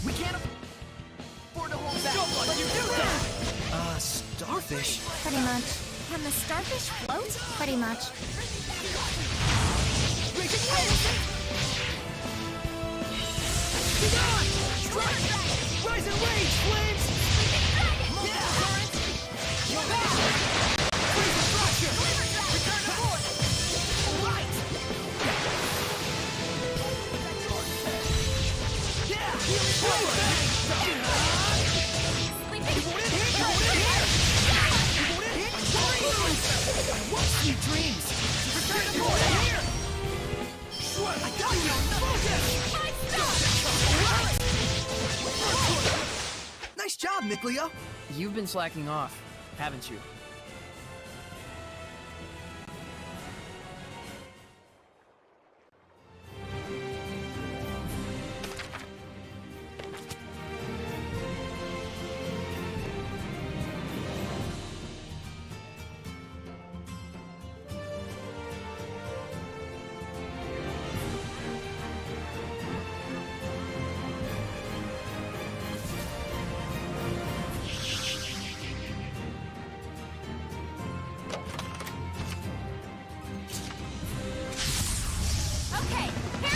We can't afford to hold back. Don't let you do that! Starfish? Pretty much. Can the starfish float? Pretty much. Be gone! Strike! Rise and rage, flames! Yeah! You're back! Freeze and fracture! Return to void! Right! Yeah! Healing power! Sweet dreams! Return to void! Here! I got you! Focus! Nice job, Miclia! You've been slacking off, haven't you?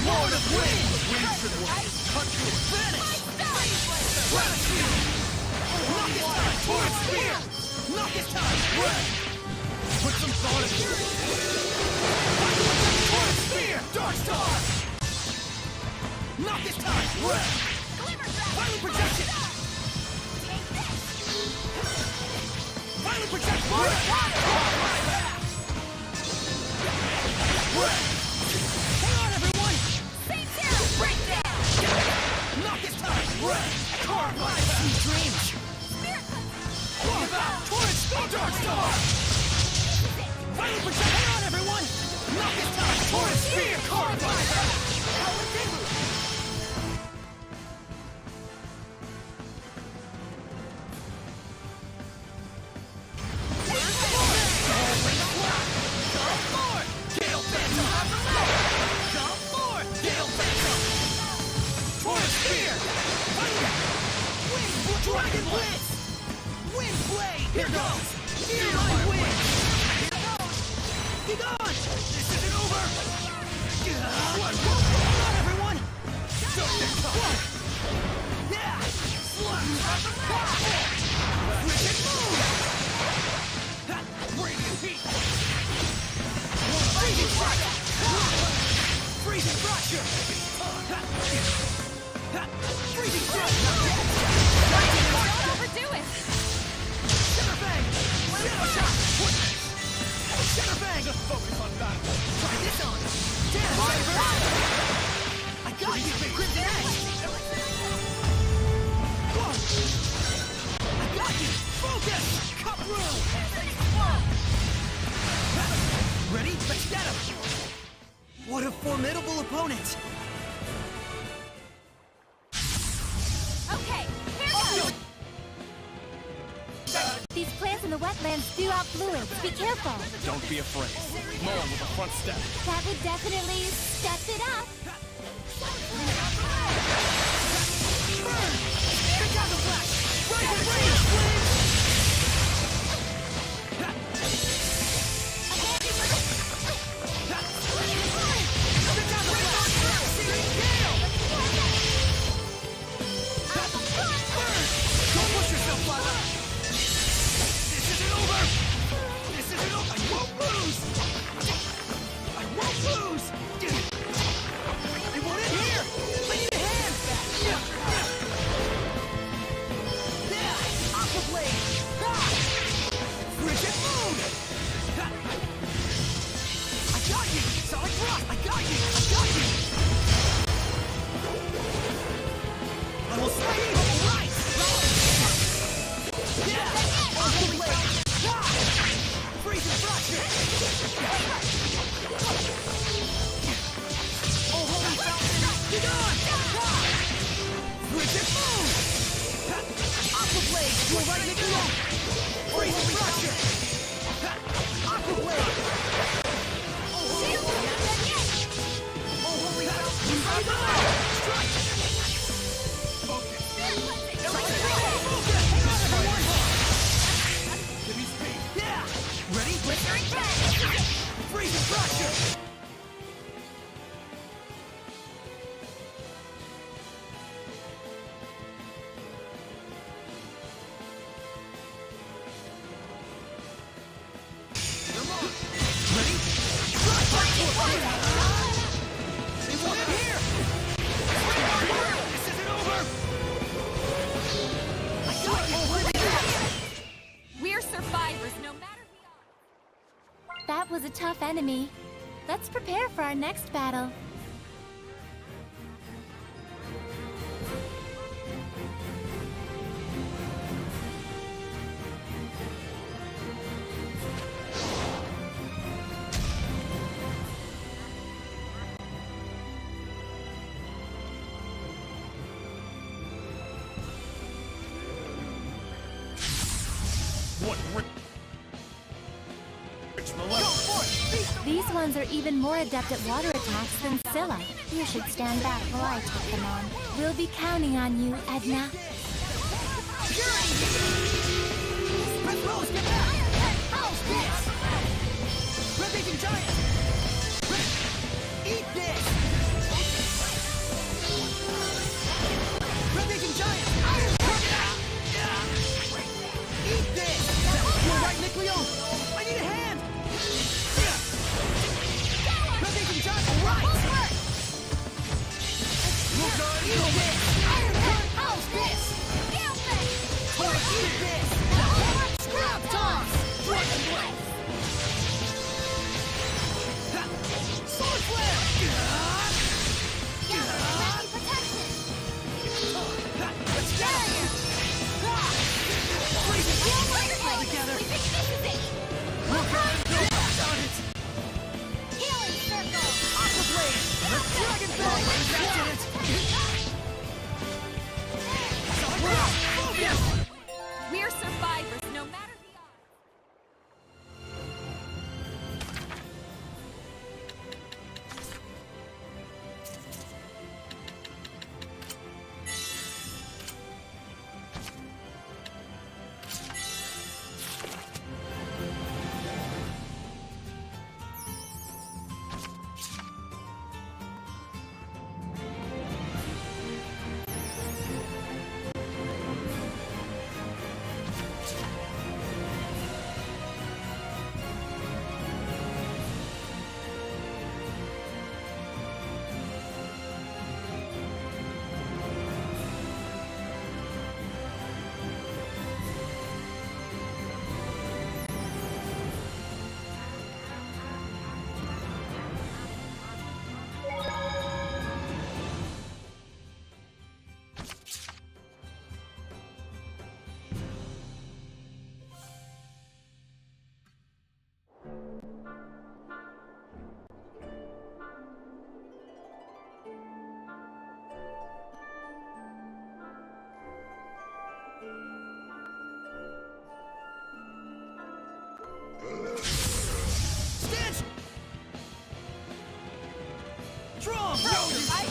Lord of Wind! Winds to the west! Country vanish! Gratitude! Knock his time! Towards spear! Knock his time! Red! Put some thought into it! Towards spear! Dark Star! Knock his time! Red! Violent protection! Violent protection! Red! Hang on, everyone! Breakdown! Knock his time! Red! Carve my sweet dreams! Walk out! Towards speed! Dark Star! Violent protection! Hang on, everyone! Knock his time! Towards spear! Carve my Dragon Blitz! Wind Blade! Here goes! Hear my wind! Be gone! This isn't over! Come on, everyone! One! Yeah! Wicked move! Radiant heat! Freezing fracture! Freezing fracture! Freezing fracture! Don't overdo it! Shadowfang! Shadow shot! Shadowfang! Just focus on battle! Try this on! Damn, opponent! Okay, here goes! These plants in the wetlands spew out fluids. Be careful. Don't be afraid. Moe with a front step. That would definitely step it up. Pick out the flash! Right in range! Don't push yourself, Lila! This isn't over! This isn't over! I won't lose! I won't lose! It won't end here! I need a hand! Aqua Blade! Frigid Moon! I got you! Solid Rock! I got you! I got you! I will slay you! Right! Yeah! Aqua Blade! Freezing Fracture! Oh, holy fountain! Be gone! Frigid Moon! Aqua Blade! You're right, Niccolo! Freezing Fracture! Aqua Blade! Oh, holy fountain! Strike! Give me speed! Yeah! Ready? Freezing Fracture! Come on! Ready? Strike! It won't end here! This isn't over! I got you! We're survivors no matter the odds. That was a tough enemy. Let's prepare for our next battle. What rich These ones are even more adept at water attacks than Scylla. You should stand back while I take them on. We'll be counting on you, Edna. Red Rose, get back! How's this? Ravaging Giant! Eat this! Ravaging Giant! Eat this! You're right, Niccolo! I need a hand! Ravaging Giant, all right! Eat this! Iron Cut, how's this?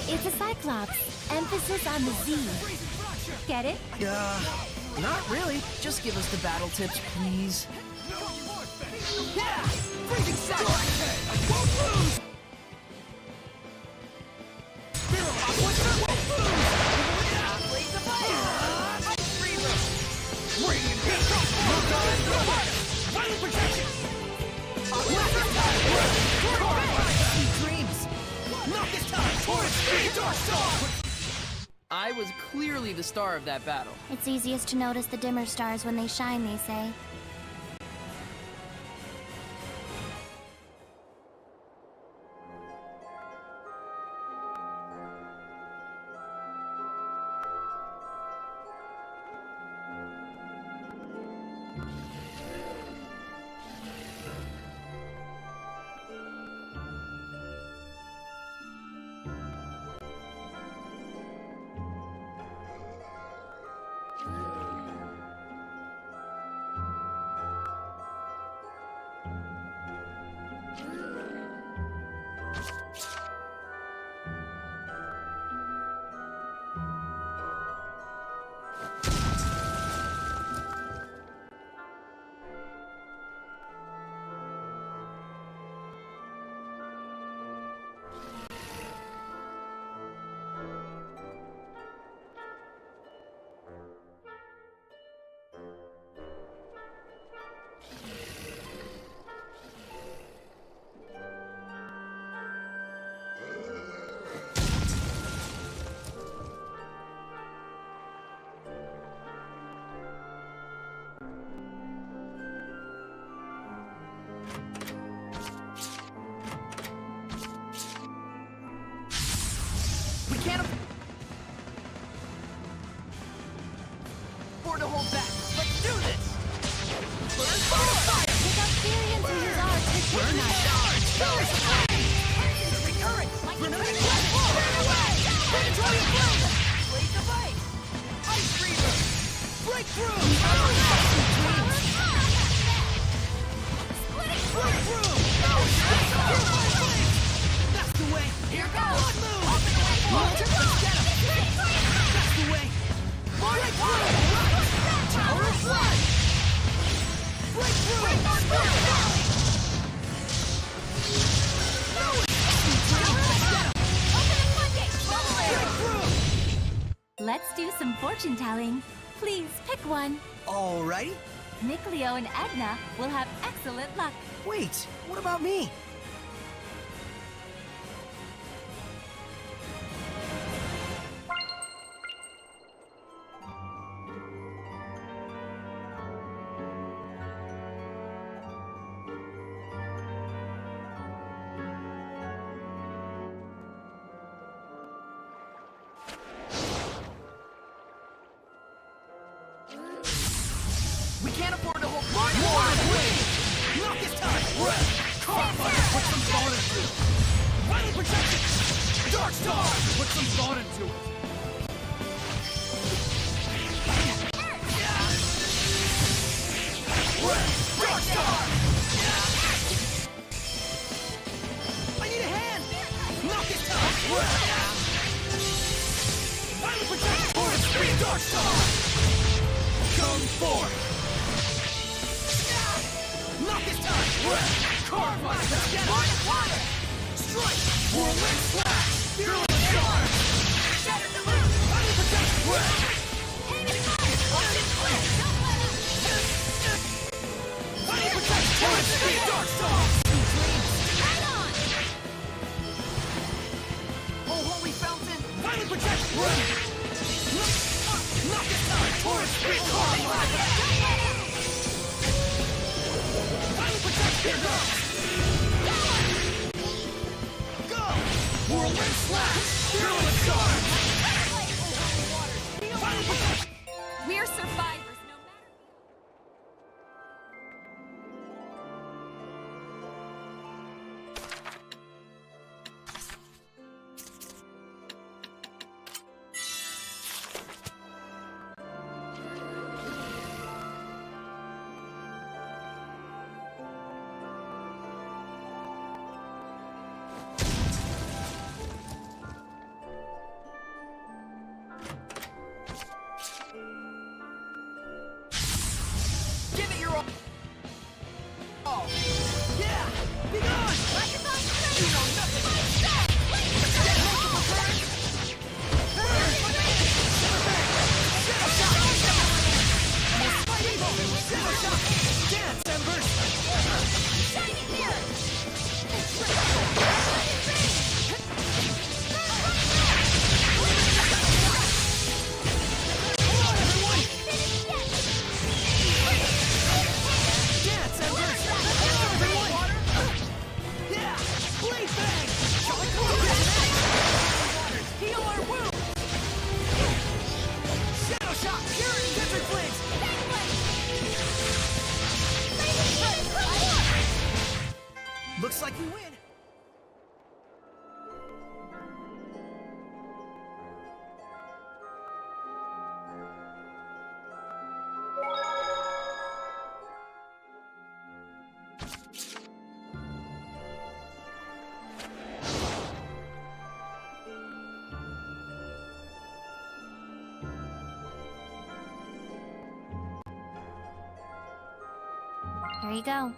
It's a Cyclops. Emphasis on the Z. Get it? Not really. Just give us the battle tips, please. Yeah! Freezing Sack! I won't lose! Spiral Hop, what's up? Won't lose! Yeah! Blaze of Fire! Ice Reaver! Radiant Beat! Vital Protection! Sweet Dreams! Not this time! Torrent Speed! Dark Star! I was clearly the star of that battle. It's easiest to notice the dimmer stars when they shine, they say. We can't afford to hold back. Let's do this! Burn fire! Pick up Furions and use ours to Kryptonite. Charge! Recurrent! Grenade! Burn away! Penetrating flame! Blades of Ice! Ice Reaver! Breakthrough! Breakthrough! That's the way! Here goes! Blood move! Let's get him! That's the way! Breakthrough! Tower of Flood! Breakthrough! Let's do some fortune telling. Please pick one. Alrighty. Nick, Leo, and Edna will have excellent luck. Wait, what about me? We can't afford to hold More wing! Not this time! Carfire! Put some thought into it! Vital Protection! Dark Star! Put some thought into it. Dark Star! I need a hand! Not this time! Vital Protection! Torrent Speed! Dark Star! Come forth! Not this time! Carfire! Let's get it! Water! Strike! Whirlwind Slash! Fearless Charge! Shatter the roof! Vital Protection! Vital Protection! Torrent Speed! Dark Star! Right on! Oh, holy fountain! Vital Protection! Not this time! Torrent Speed! Carfire! Vital Protection! Here goes! Go! Whirlwind Slash! Fearless Charge! Vital Protection! We're survivors no matter. Stop! Purity! Tetris Flames! Looks like you win! Here you go.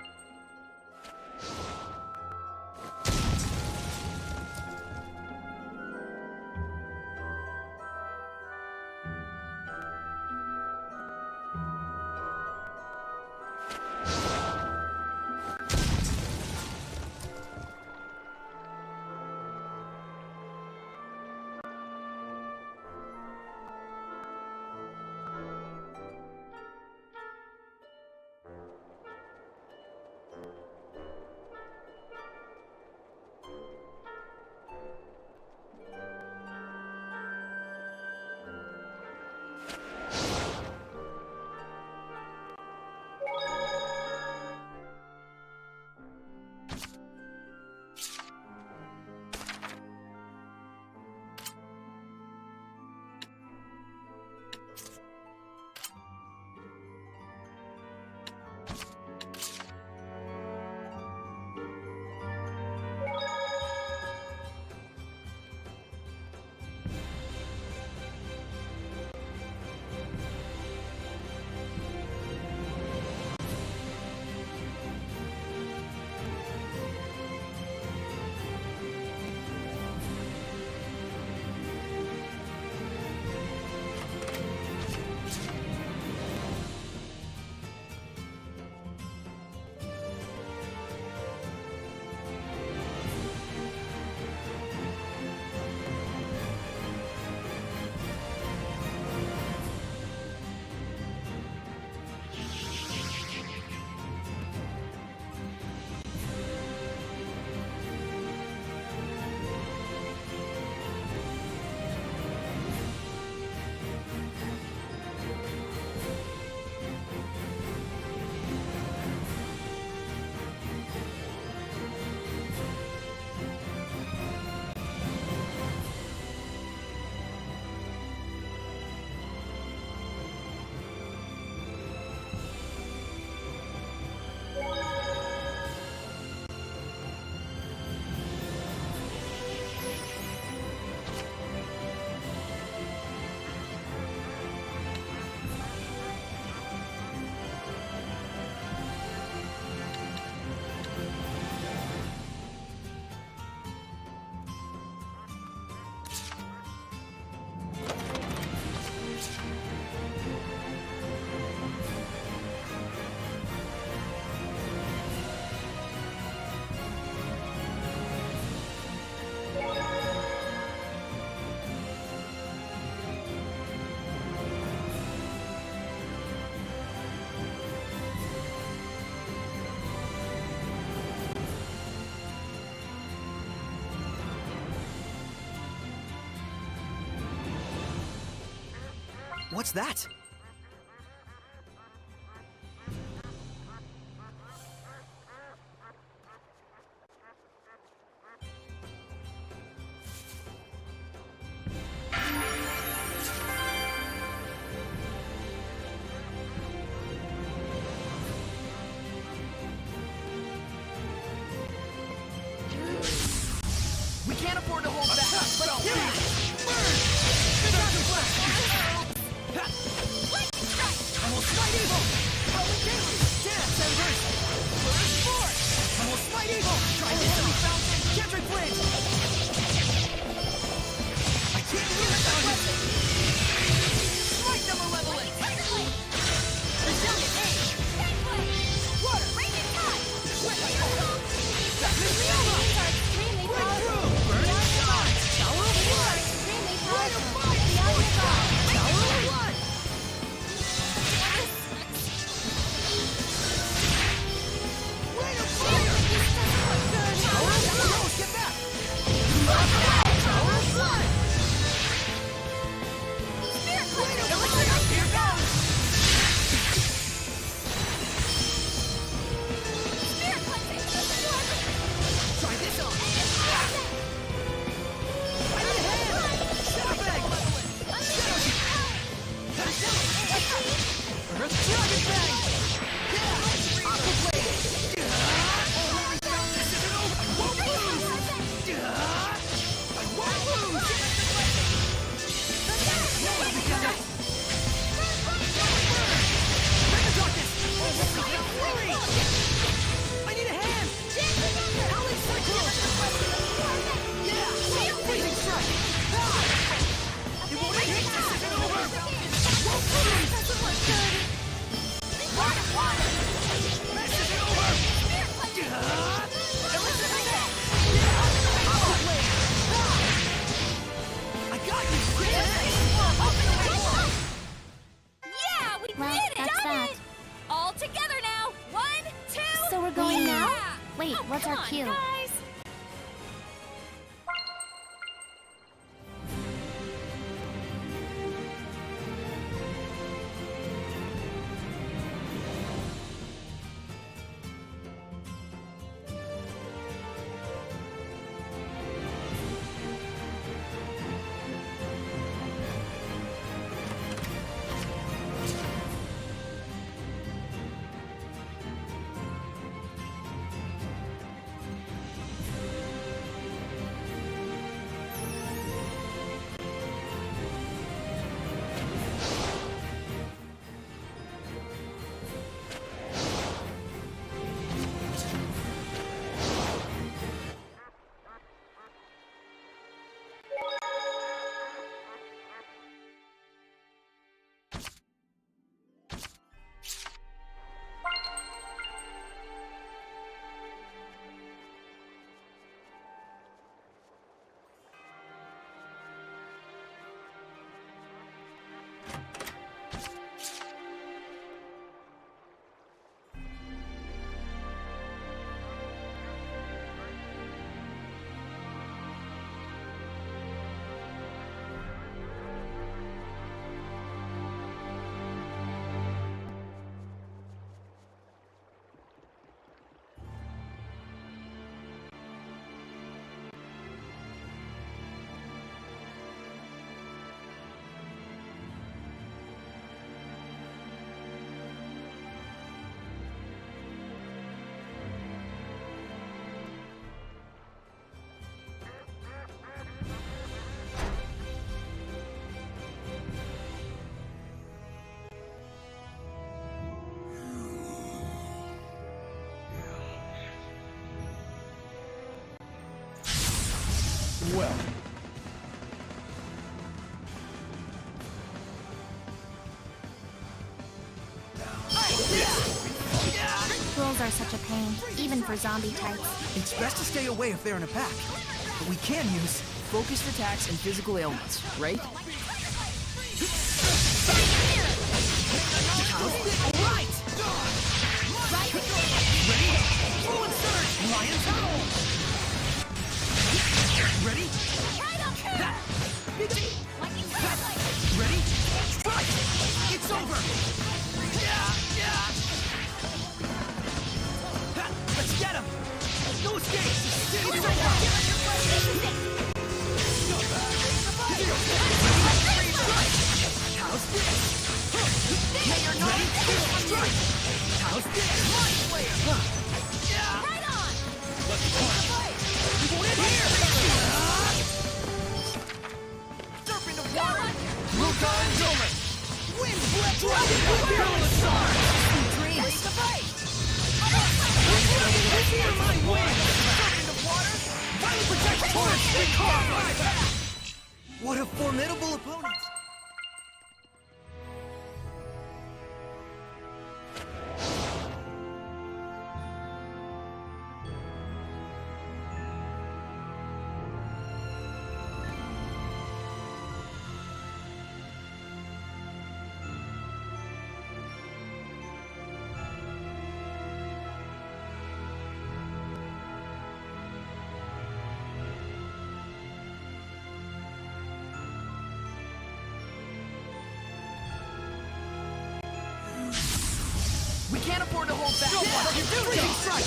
What's that? We can't afford to hold back. Let's do it! Burn! Well, that's that. All together now. 1, 2. So we're going now? Yeah. Wait, Oh, what's come our on, cue? guys. Well, Trolls are such a pain, even for zombie types. It's best to stay away if they're in a pack. But we can use focused attacks and physical ailments, right? Ready? Ready? Strike! It's over! Let's get him! No escape! It's over! How's this? Ready? Strike! How's this? Right on. You won't end here! Serpent of water! Luca and Dolan! Wind blast! Dragon Perilous Star! Sweet dreams! Fear my wings! Serpent of water! Violent protection! Torch! What a formidable opponent! We can't afford to hold back. Freezing strike!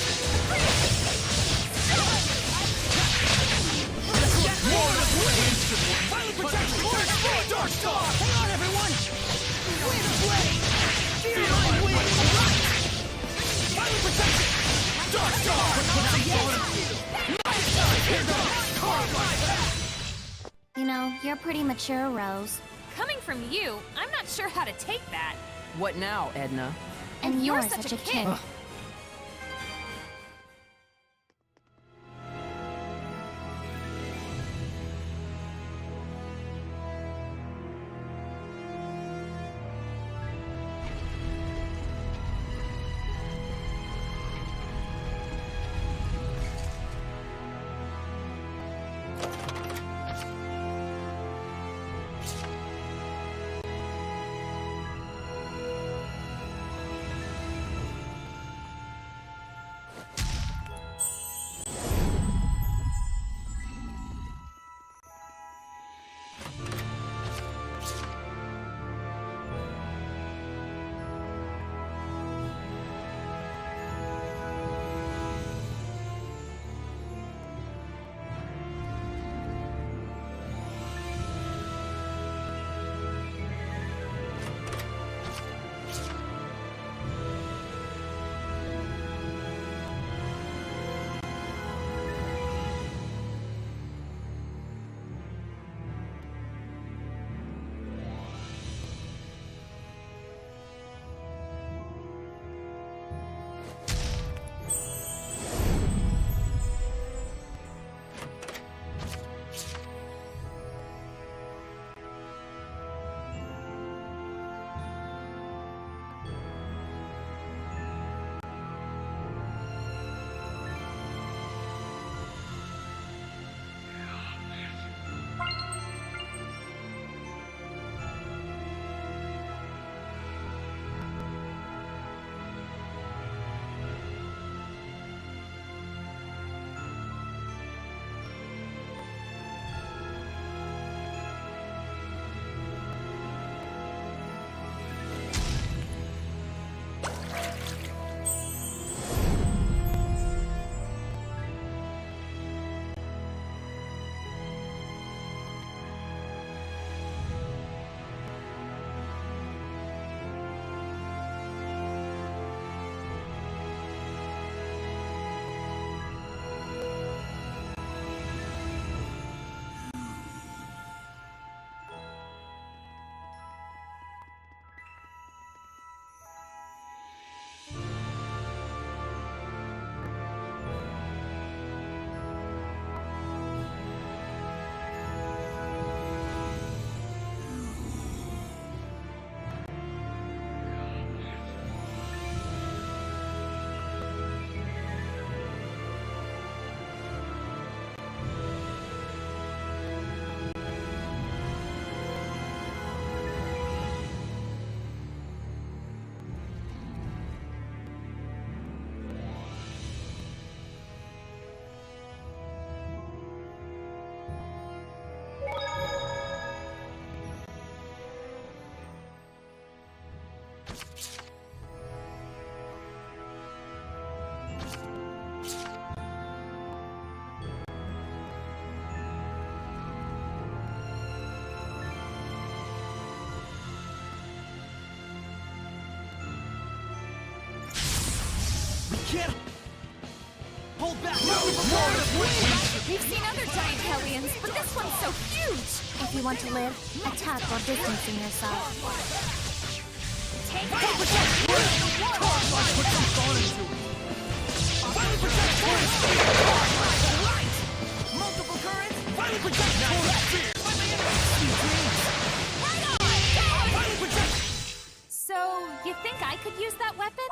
More of wind! Violent protection! Dark Star! Hang on, everyone! Wind blade! Fear my wind! Violent protection! Dark Star! You know, you're pretty mature, Rose. Coming from you, I'm not sure how to take that. What now, Edna? And you're such a kid. can't hold back. We've seen other giant Hellions, but this one's so huge! If you want to live, attack while distancing yourself. Take that! Put some thought into it. Finally protect Torrent Spear! Right! Multiple currents! Finally protect Torrent Spear! Finally interrupt! Right on! Go! Finally protect! So, you think I could use that weapon?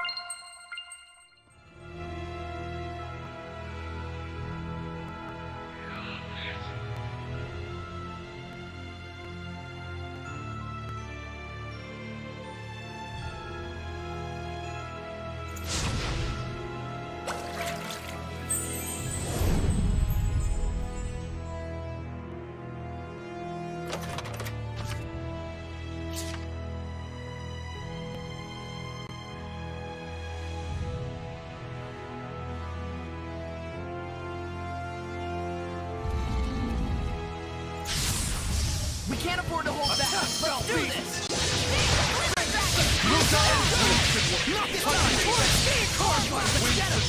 We can't afford to hold back. Let's do this! Knock it down! Torrent Spear! Carbine! Get him!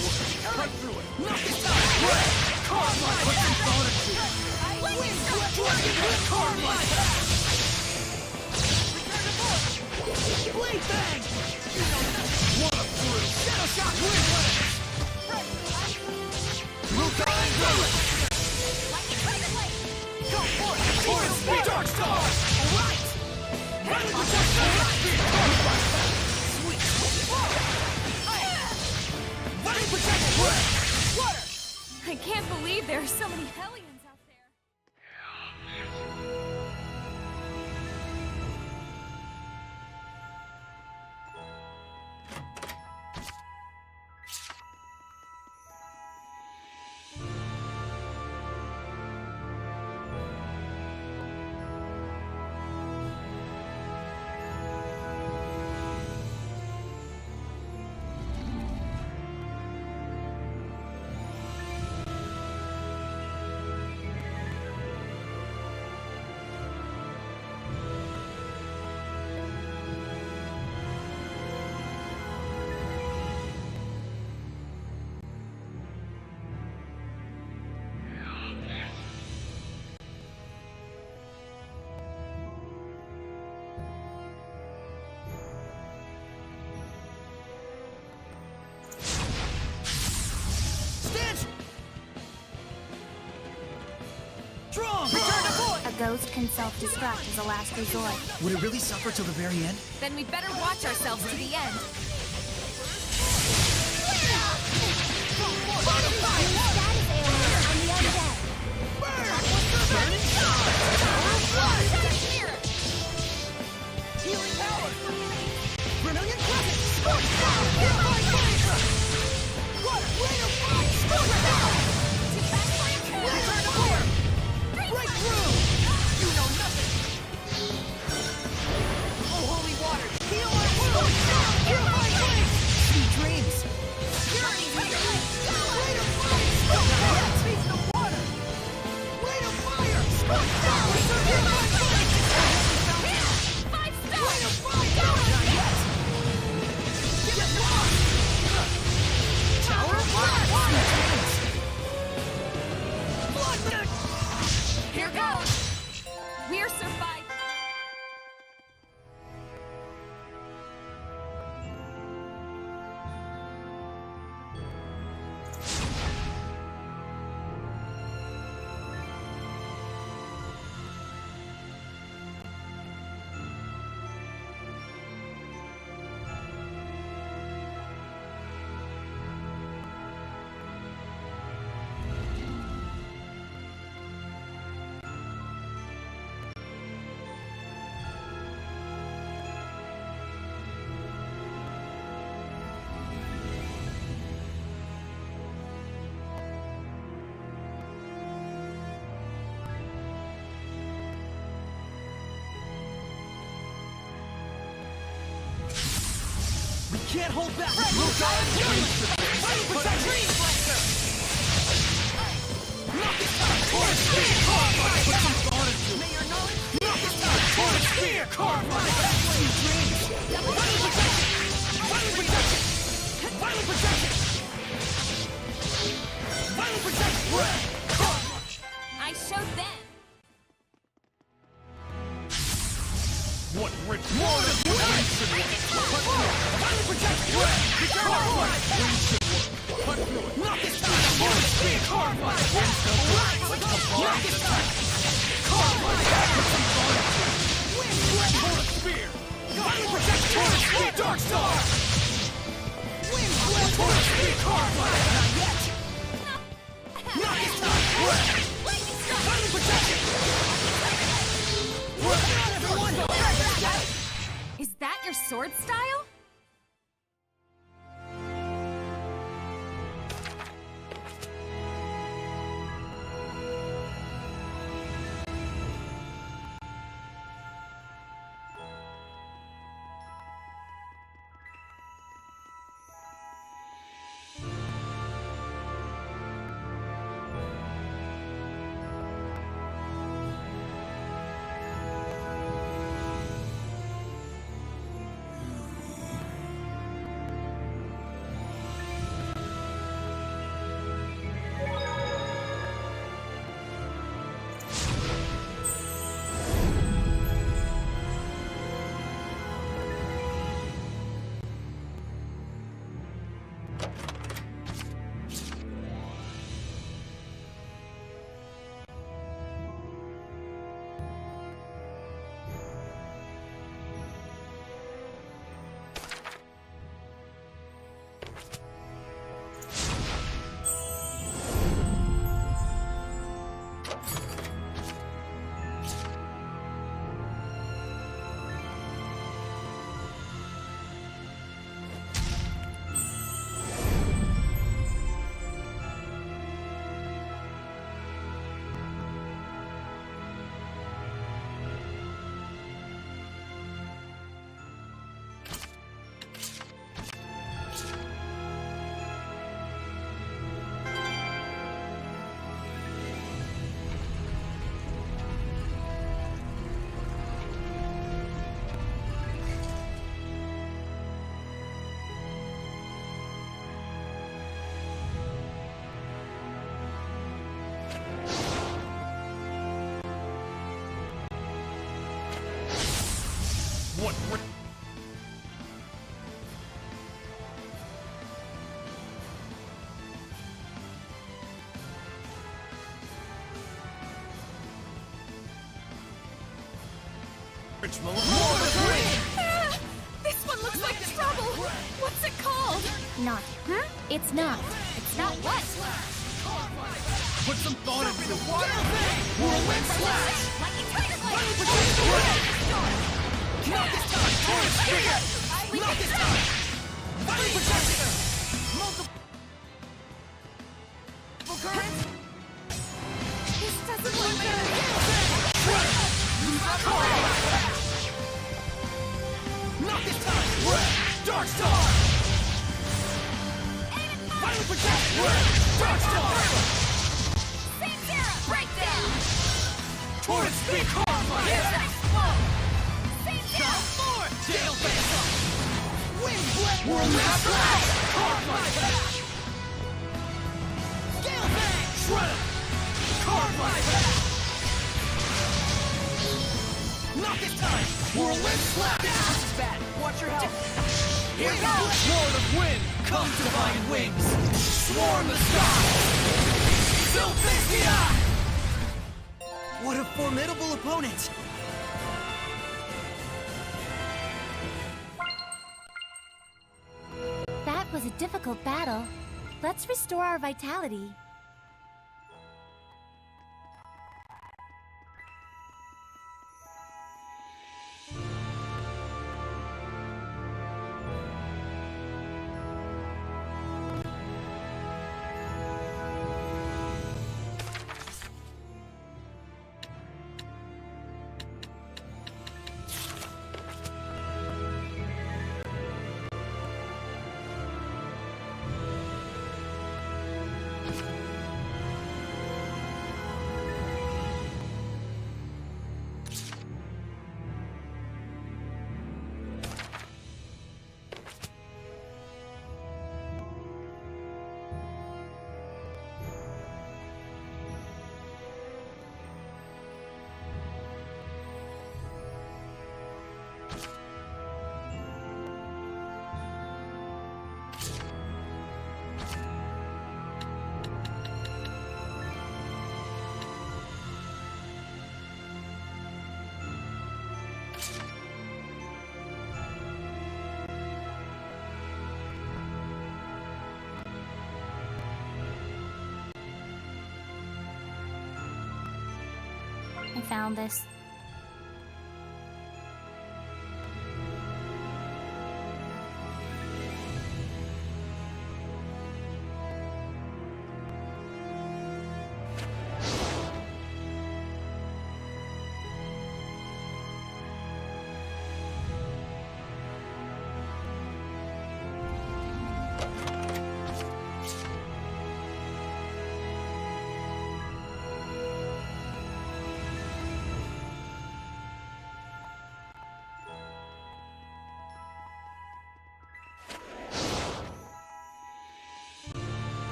Cut through it! Knock it down! Carbine! Put some thought into it! Carbine! Blade Bang! What a brute! Shadow Shock! Rutile Bullet! Go for it! Torrent Spear! Dark Star! Alright! Finally protect Torrent Spear! Sweet! Finally protect Torrent! Water! I can't believe there are so many Hellions out there. Strong! Return to void! A ghost can self-destruct as a last resort. Would it really suffer till the very end? Then we'd better watch ourselves to the end. Status aliens on the undead. Burning Star! Healing power! Brilliant Crescent! Scorch down! Purifying Flame! Water! Rain of Fire! Scorch down! Return to void! Breakthrough! You know nothing! Oh, holy water! Heal my wounds! Purifying Flame! Sweet dreams! Purity Meter! Rain of Fire! Scorch down! Taste the water! Rain of Fire! Scorch down! Purifying Flame! 5 stars! Rain of Fire! Not yet! Get lost! Tower of Blood! Sweet dreams! Blood! Here goes! We're surviving! We can't hold back! Rutile Protection! Knock it down! Torrent Spear! Carbine! Put some thought into it! May your knowledge... Knock it down! Torrent Spear! Carbine! Sweet dreams! Vital Protection! Vital Protection! Vital Protection! Spear! Finally protect Torus! Dark Star! Wind Blade! Torus Spear! Carbide! Not yet! Knock it time! Finally protect it! Work on everyone! Is that your sword style? What re- Ritual of This one looks like trouble! What's it called? Not. It's not. It's not what? Put some thought into it. Whirlwind Slash! Lucky Tiger Blade! Knock this time! Torus Spear! Knock this time! Finally protecting her! Multiple currents! This doesn't look good! Knock this time! Dark Star! Finally protecting! Dark Star! Saint Zero! Breakdown! Torus Spear! Here's an explode! Saint Zero! Gale Face Up! Wind Blade! Whirlwind Slash! Carbide Dash! Gale Bang! Shredder! Carbide Dash! Knock this time! Whirlwind Slash! This is bad. Watch your health. Here we go! Sword of Wind! Come divine wings! Swarm the sky! Sylphisia! What a formidable opponent! That was a difficult battle. Let's restore our vitality. found this.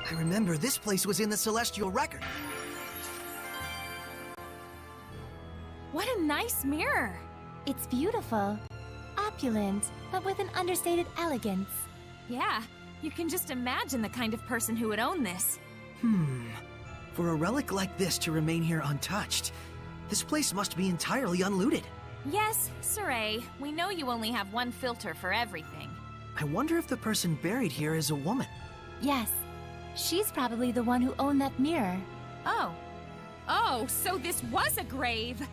I remember this place was in the Celestial Record. What a nice mirror! It's beautiful, opulent, but with an understated elegance. Yeah, you can just imagine the kind of person who would own this. For a relic like this to remain here untouched, this place must be entirely unlooted. Yes, Saray, we know you only have one filter for everything. I wonder if the person buried here is a woman. Yes, she's probably the one who owned that mirror. Oh. Oh, so this was a grave.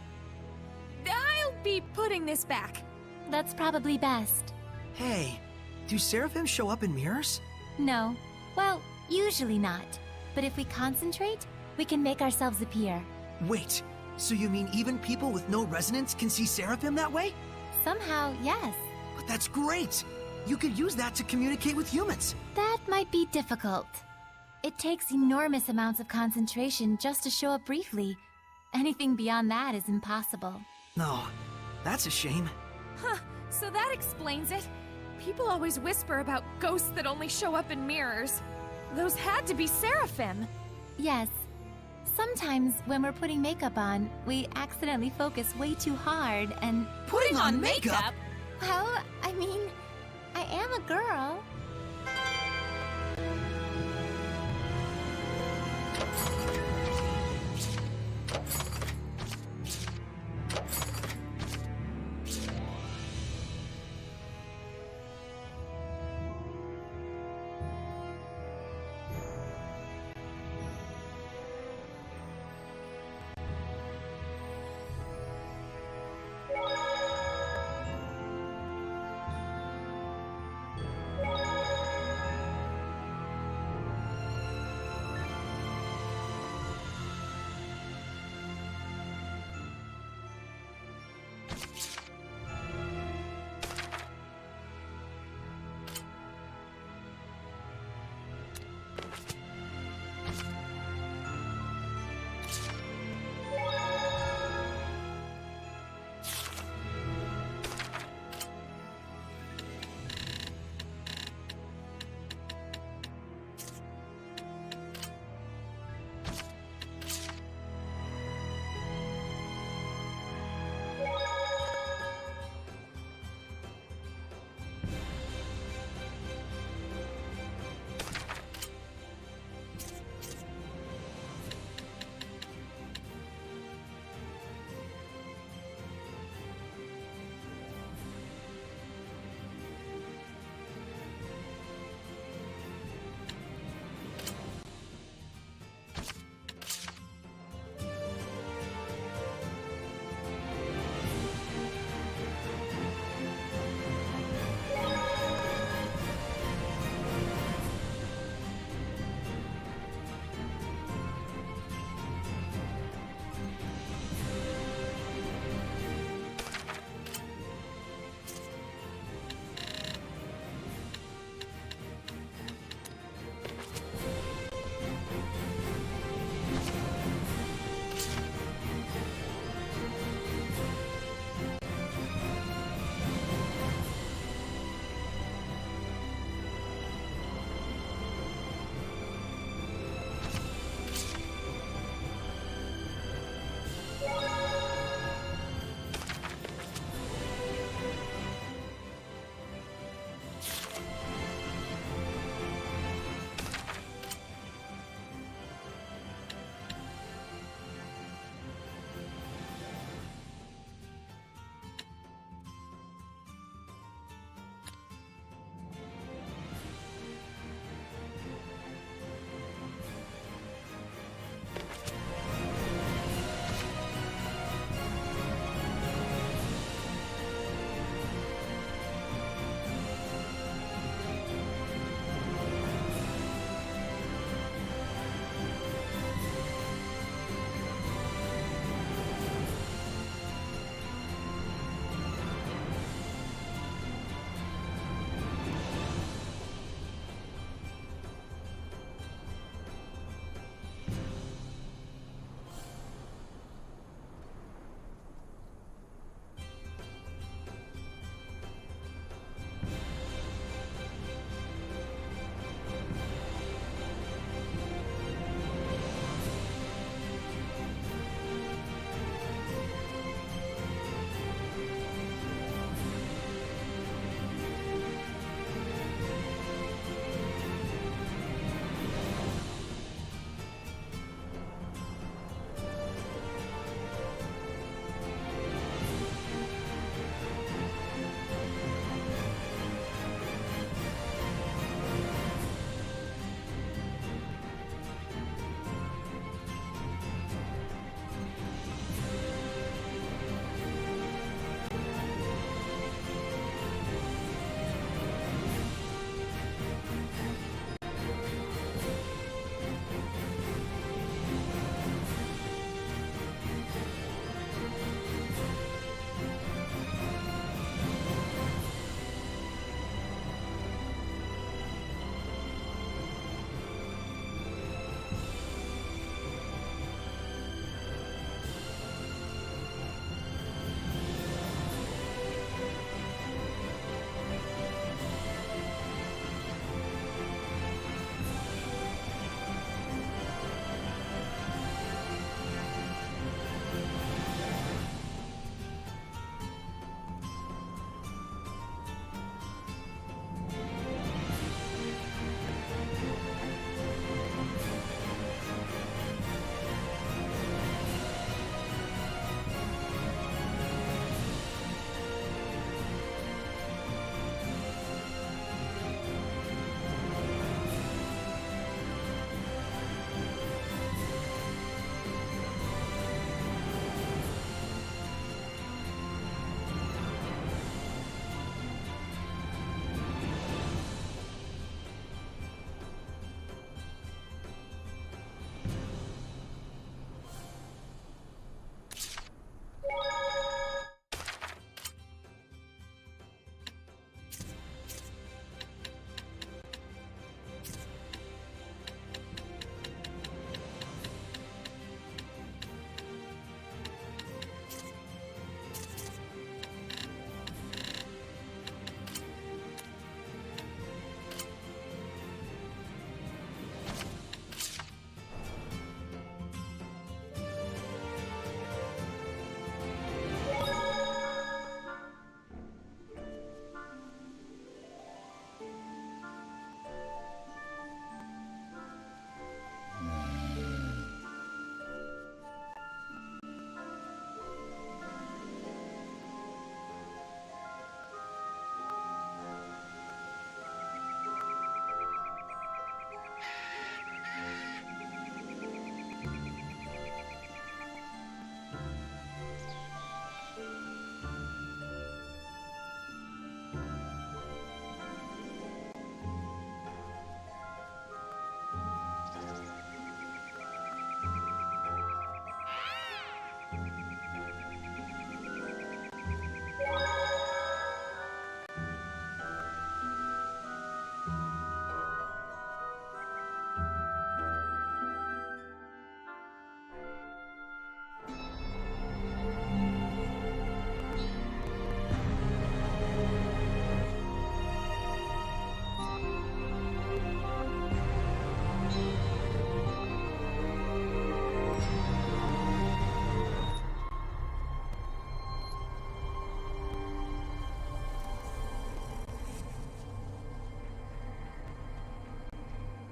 I'll be putting this back. That's probably best. Hey, do seraphim show up in mirrors? No. Well, usually not. But if we concentrate, we can make ourselves appear. Wait, so you mean even people with no resonance can see seraphim that way? Somehow, yes. But that's great! You could use that to communicate with humans. That might be difficult. It takes enormous amounts of concentration just to show up briefly. Anything beyond that is impossible. No, that's a shame. Huh, so that explains it. People always whisper about ghosts that only show up in mirrors. Those had to be seraphim. Yes. Sometimes when we're putting makeup on, we accidentally focus way too hard and... Putting on makeup? Well, I mean, I am a girl.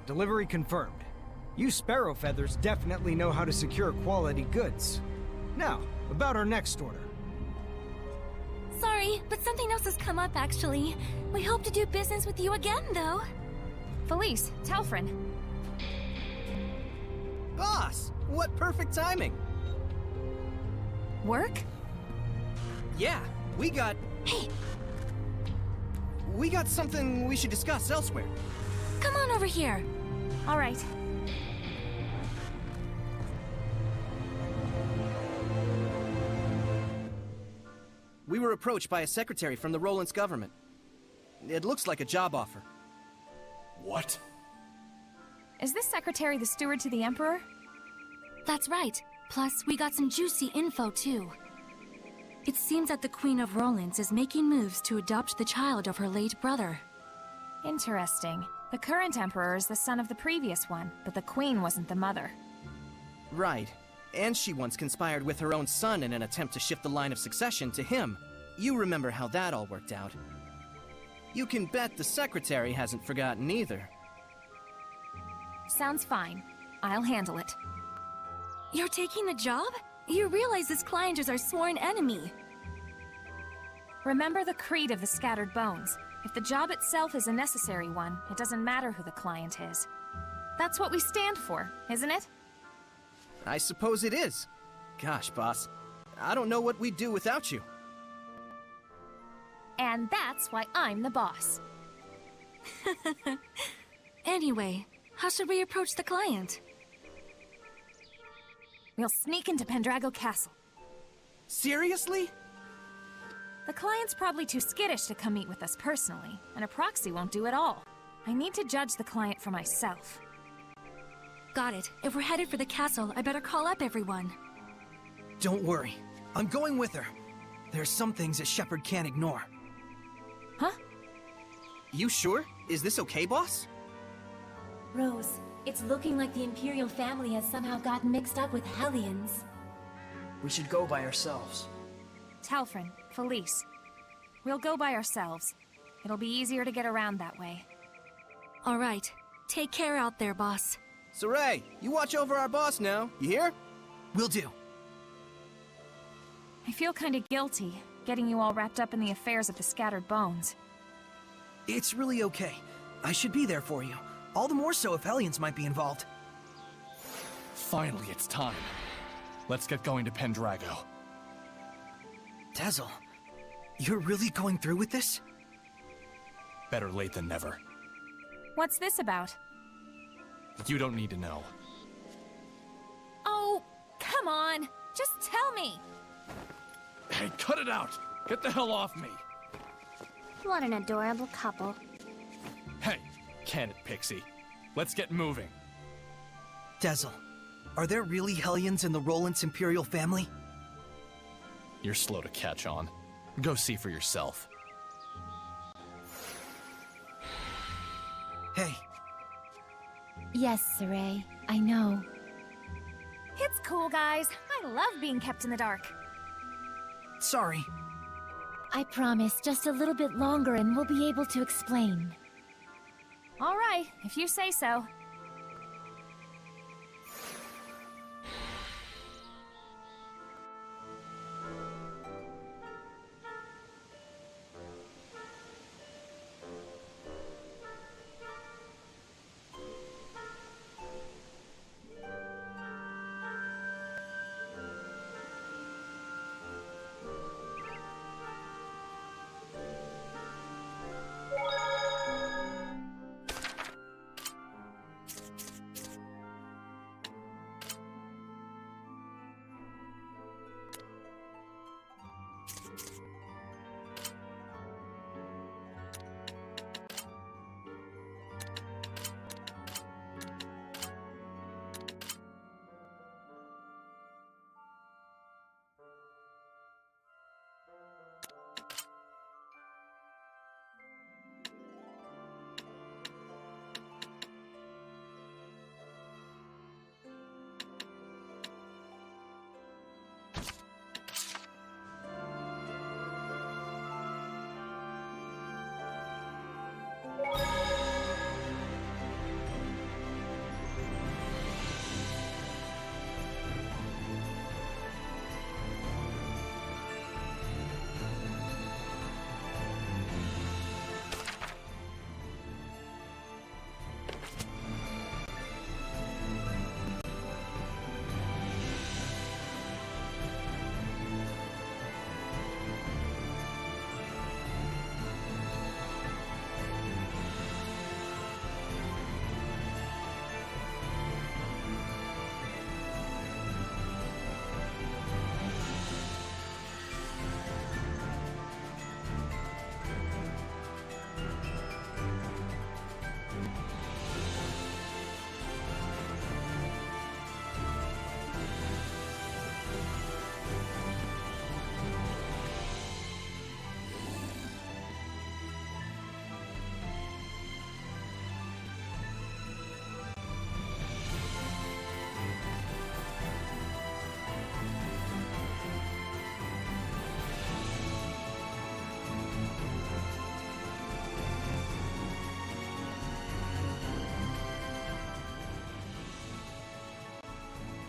Delivery confirmed. You Sparrow Feathers definitely know how to secure quality goods. Now, about our next order. Sorry, but something else has come up actually. We hope to do business with you again, though. Felice, Telfrin. Boss, what perfect timing. Work? Yeah, we got Hey, something we should discuss elsewhere. come on over here. All right. We were approached by a secretary from the Roland's government. It looks like a job offer. What? Is this secretary the steward to the Emperor? That's right. Plus, we got some juicy info, too. It seems that the Queen of Rolands is making moves to adopt the child of her late brother. Interesting. The current Emperor is the son of the previous one, but the Queen wasn't the mother. Right. And she once conspired with her own son in an attempt to shift the line of succession to him. You remember how that all worked out. You can bet the secretary hasn't forgotten either. Sounds fine. I'll handle it. You're taking the job? You realize this client is our sworn enemy. Remember the creed of the Scattered Bones. If the job itself is a necessary one, it doesn't matter who the client is. That's what we stand for, isn't it? I suppose it is. Gosh, boss. I don't know what we'd do without you. And that's why I'm the boss. Anyway, how should we approach the client? We'll sneak into Pendrago Castle. Seriously? The client's probably too skittish to come meet with us personally, and a proxy won't do at all. I need to judge the client for myself. Got it. If we're headed for the castle, I better call up everyone. Don't worry. I'm going with her. There's some things that Shepard can't ignore. Huh? You sure? Is this okay, boss? Rose, it's looking like the Imperial family has somehow gotten mixed up with Hellions. We should go by ourselves. Telfrin, Felice. We'll go by ourselves. It'll be easier to get around that way. All right. Take care out there, boss. Saray, you watch over our boss now. You hear? Will do. I feel kinda guilty, getting you all wrapped up in the affairs of the Scattered Bones. It's really okay. I should be there for you. All the more so if Hellions might be involved. Finally, it's time. Let's get going to Pendrago. Tezel, you're really going through with this? Better late than never. What's this about? You don't need to know. Oh, come on! Just tell me! Hey, cut it out! Get the hell off me! What an adorable couple. Hey, can it, Pixie? Let's get moving. Tezel, are there really Hellions in the Roland's Imperial family? You're slow to catch on. Go see for yourself. Hey, Yes, Saray, I know. It's cool, guys. I love being kept in the dark. sorry. I promise, just a little bit longer and we'll be able to explain. All right, if you say so.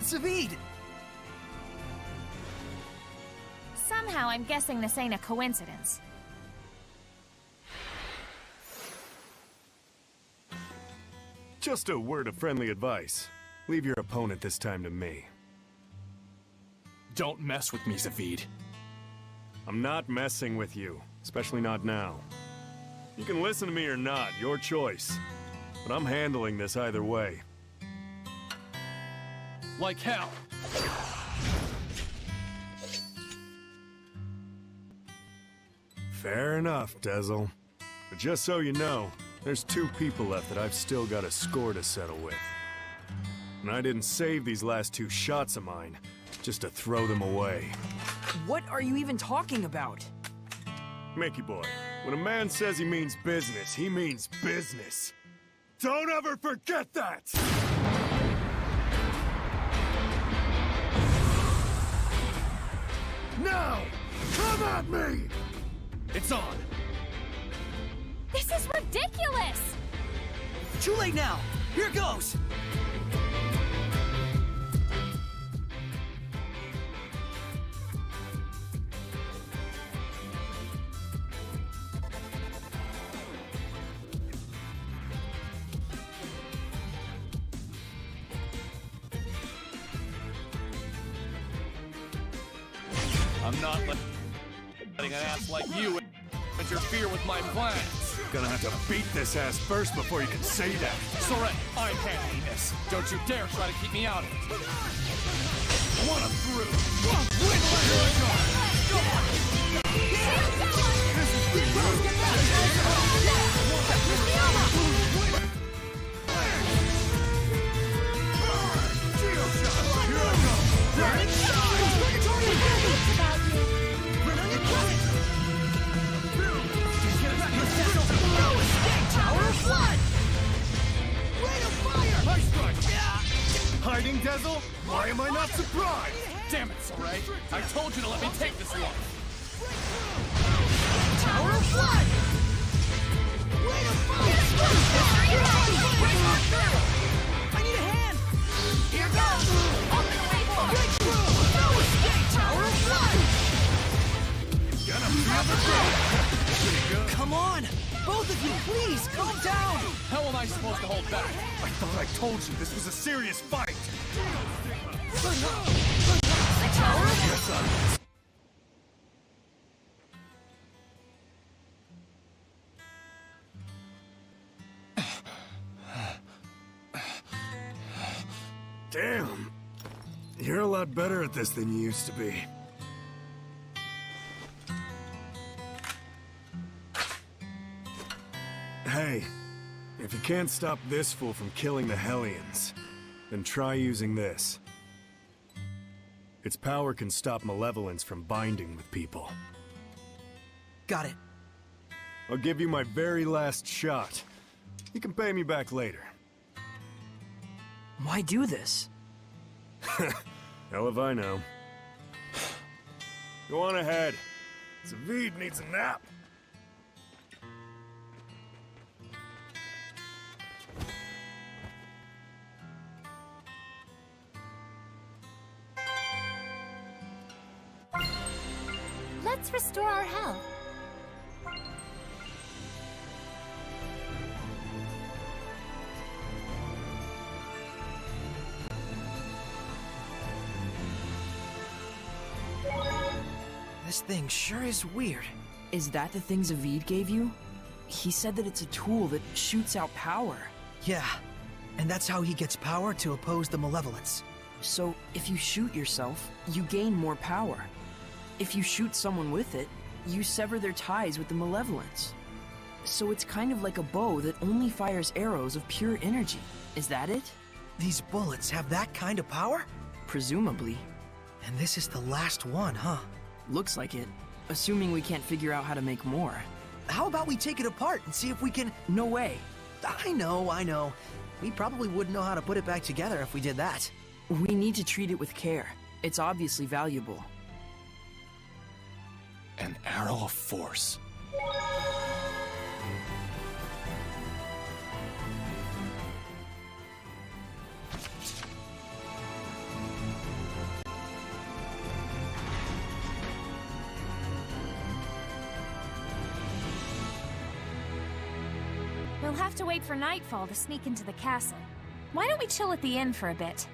Zaveid! Somehow I'm guessing this ain't a coincidence. Just a word of friendly advice. Leave your opponent this time to me. Don't mess with me, Zaveid. I'm not messing with you, especially not now. You can listen to me or not, your choice. But I'm handling this either way. Like hell. Fair enough, Dezel. But just so you know, there's 2 people left that I've still got a score to settle with. And I didn't save these last 2 shots of mine just to throw them away. What are you even talking about? Mickey boy, when a man says he means business, he means business. Don't ever forget that! Now! Come at me! It's on. This is ridiculous! Too late now! Here goes! I'm not letting an ass like you interfere with my plans. Gonna have to beat this ass first before you can say that. Sorry, I'm handling this. Don't you dare try to keep me out of it. What a brute! Hiding, Dezel? Why am I not surprised? Damn it, Soray! I told you to let me take this one! Tower of Blood! Wait a I need a hand! Here goes! Open the way for breakthrough! No escape! Tower of Blood! Gonna feel the growth! Come on! Both of you, please, calm down! How am I supposed to hold back? I thought I told you this was a serious fight! Damn! You're a lot better at this than you used to be. Hey, if you can't stop this fool from killing the Hellions, then try using this. Its power can stop malevolence from binding with people. Got it. I'll give you my very last shot. You can pay me back later. Why do this? Hell if I know. Go on ahead. Zaveid needs a nap. Let's restore our health. This thing sure is weird. Is that the thing Zaveid gave you? He said that it's a tool that shoots out power. Yeah, and that's how he gets power to oppose the malevolence. So, if you shoot yourself, you gain more power. If you shoot someone with it, you sever their ties with the malevolence. So it's kind of like a bow that only fires arrows of pure energy. Is that it? These bullets have that kind of power? Presumably. And this is the last one, huh? Looks like it. Assuming we can't figure out how to make more. How about we take it apart and see if we can... No way. I know. We probably wouldn't know how to put it back together if we did that. We need to treat it with care. It's obviously valuable. An arrow of force. We'll have to wait for nightfall to sneak into the castle. Why don't we chill at the inn for a bit?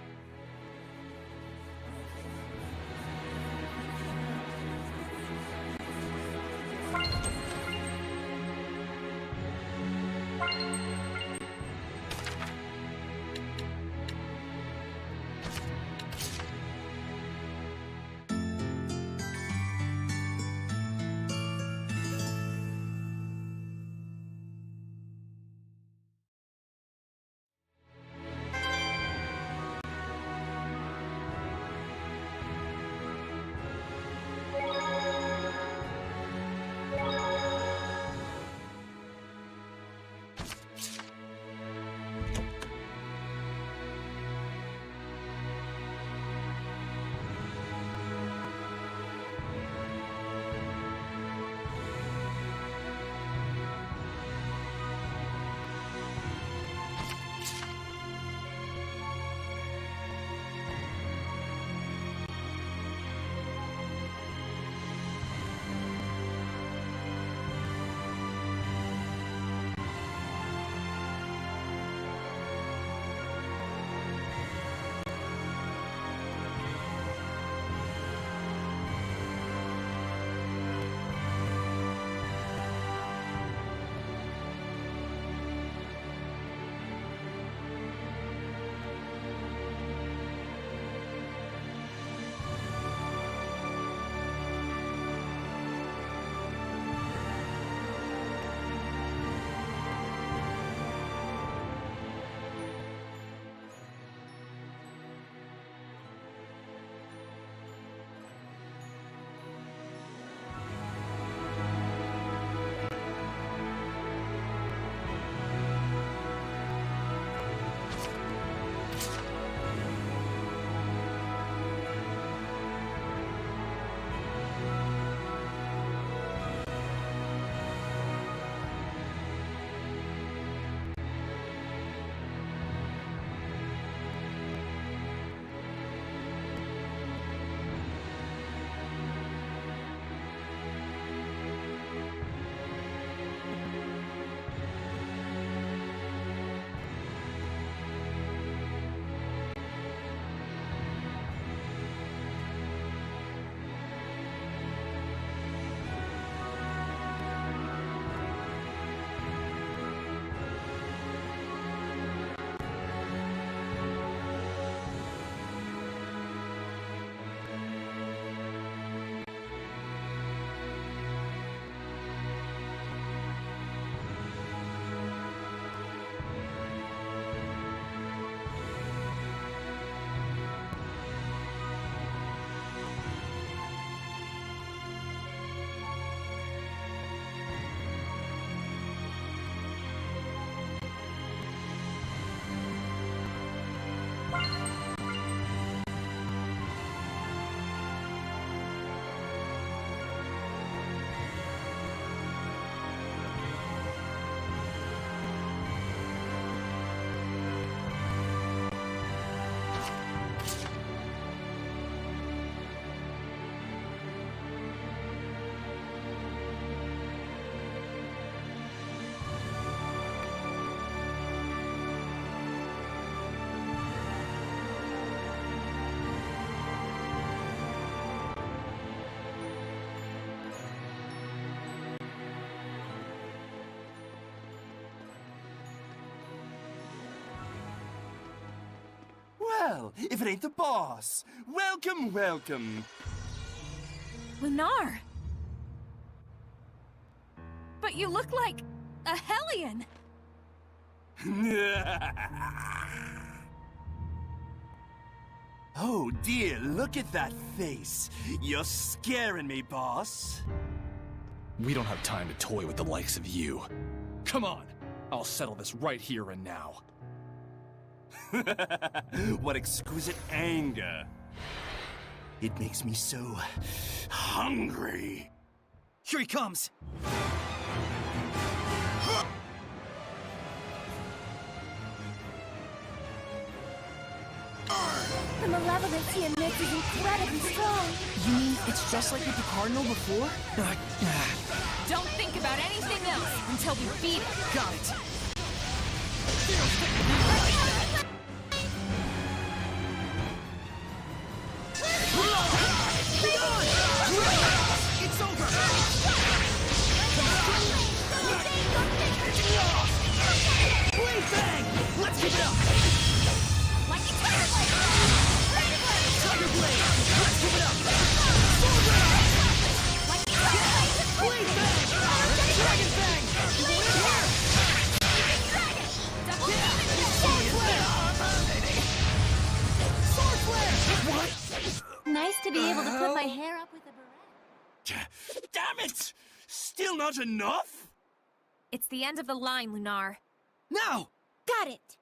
Well, if it ain't the boss! Welcome, welcome! Lunar! But you look like a Hellion! Oh dear, look at that face! You're scaring me, boss! We don't have time to toy with the likes of you. Come on! I'll settle this right here and now. What exquisite anger! It makes me so hungry. Here he comes! The malevolence he emits is incredibly strong. You mean it's just like with the Cardinal before? Don't think about anything else until we beat it. Got it! It's over! Blade Bang! Let's keep it up! Tiger Blade! Let's keep it up! Sword Rail! Blade Bang! Dragon Bang! Sword Flare! What? Nice to be able to put my hair up with a beret. Damn it! Still not enough? It's the end of the line, Lunar. Now! Got it!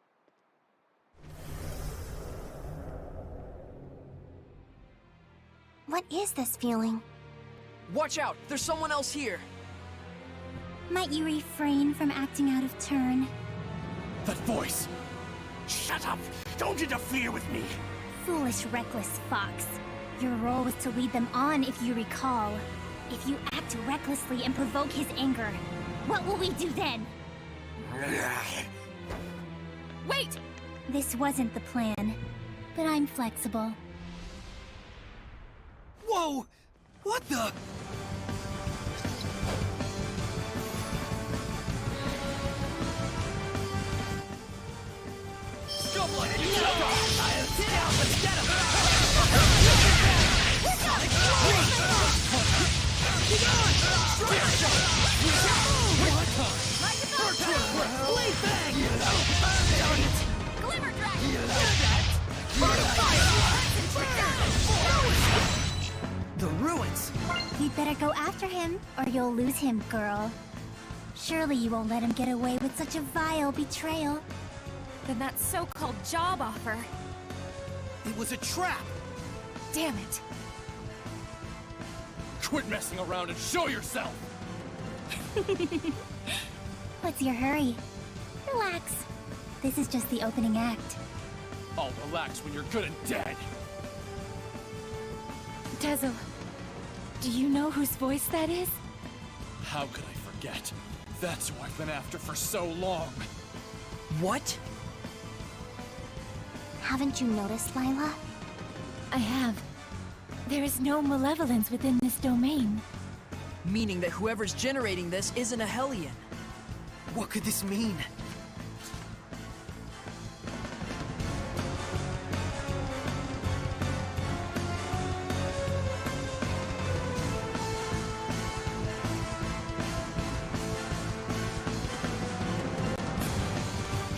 What is this feeling? Watch out! There's someone else here! Might you refrain from acting out of turn? That voice! Shut up! Don't interfere with me! Foolish, reckless fox. Your role was to lead them on, if you recall. If you act recklessly and provoke his anger, what will we do then? Wait! This wasn't the plan, but I'm flexible. Whoa! What the? Glimmer Dragon! The ruins! You'd better go after him, or you'll lose him, girl. Surely you won't let him get away with such a vile betrayal. Then that so-called job offer. It was a trap! Damn it. Quit messing around and show yourself! What's your hurry? Relax. This is just the opening act. I'll relax when you're good and dead. Dazzle, do you know whose voice that is? How could I forget? That's who I've been after for so long. What? Haven't you noticed, Lila? I have. There is no malevolence within this domain. Meaning that whoever's generating this isn't a Hellion. What could this mean?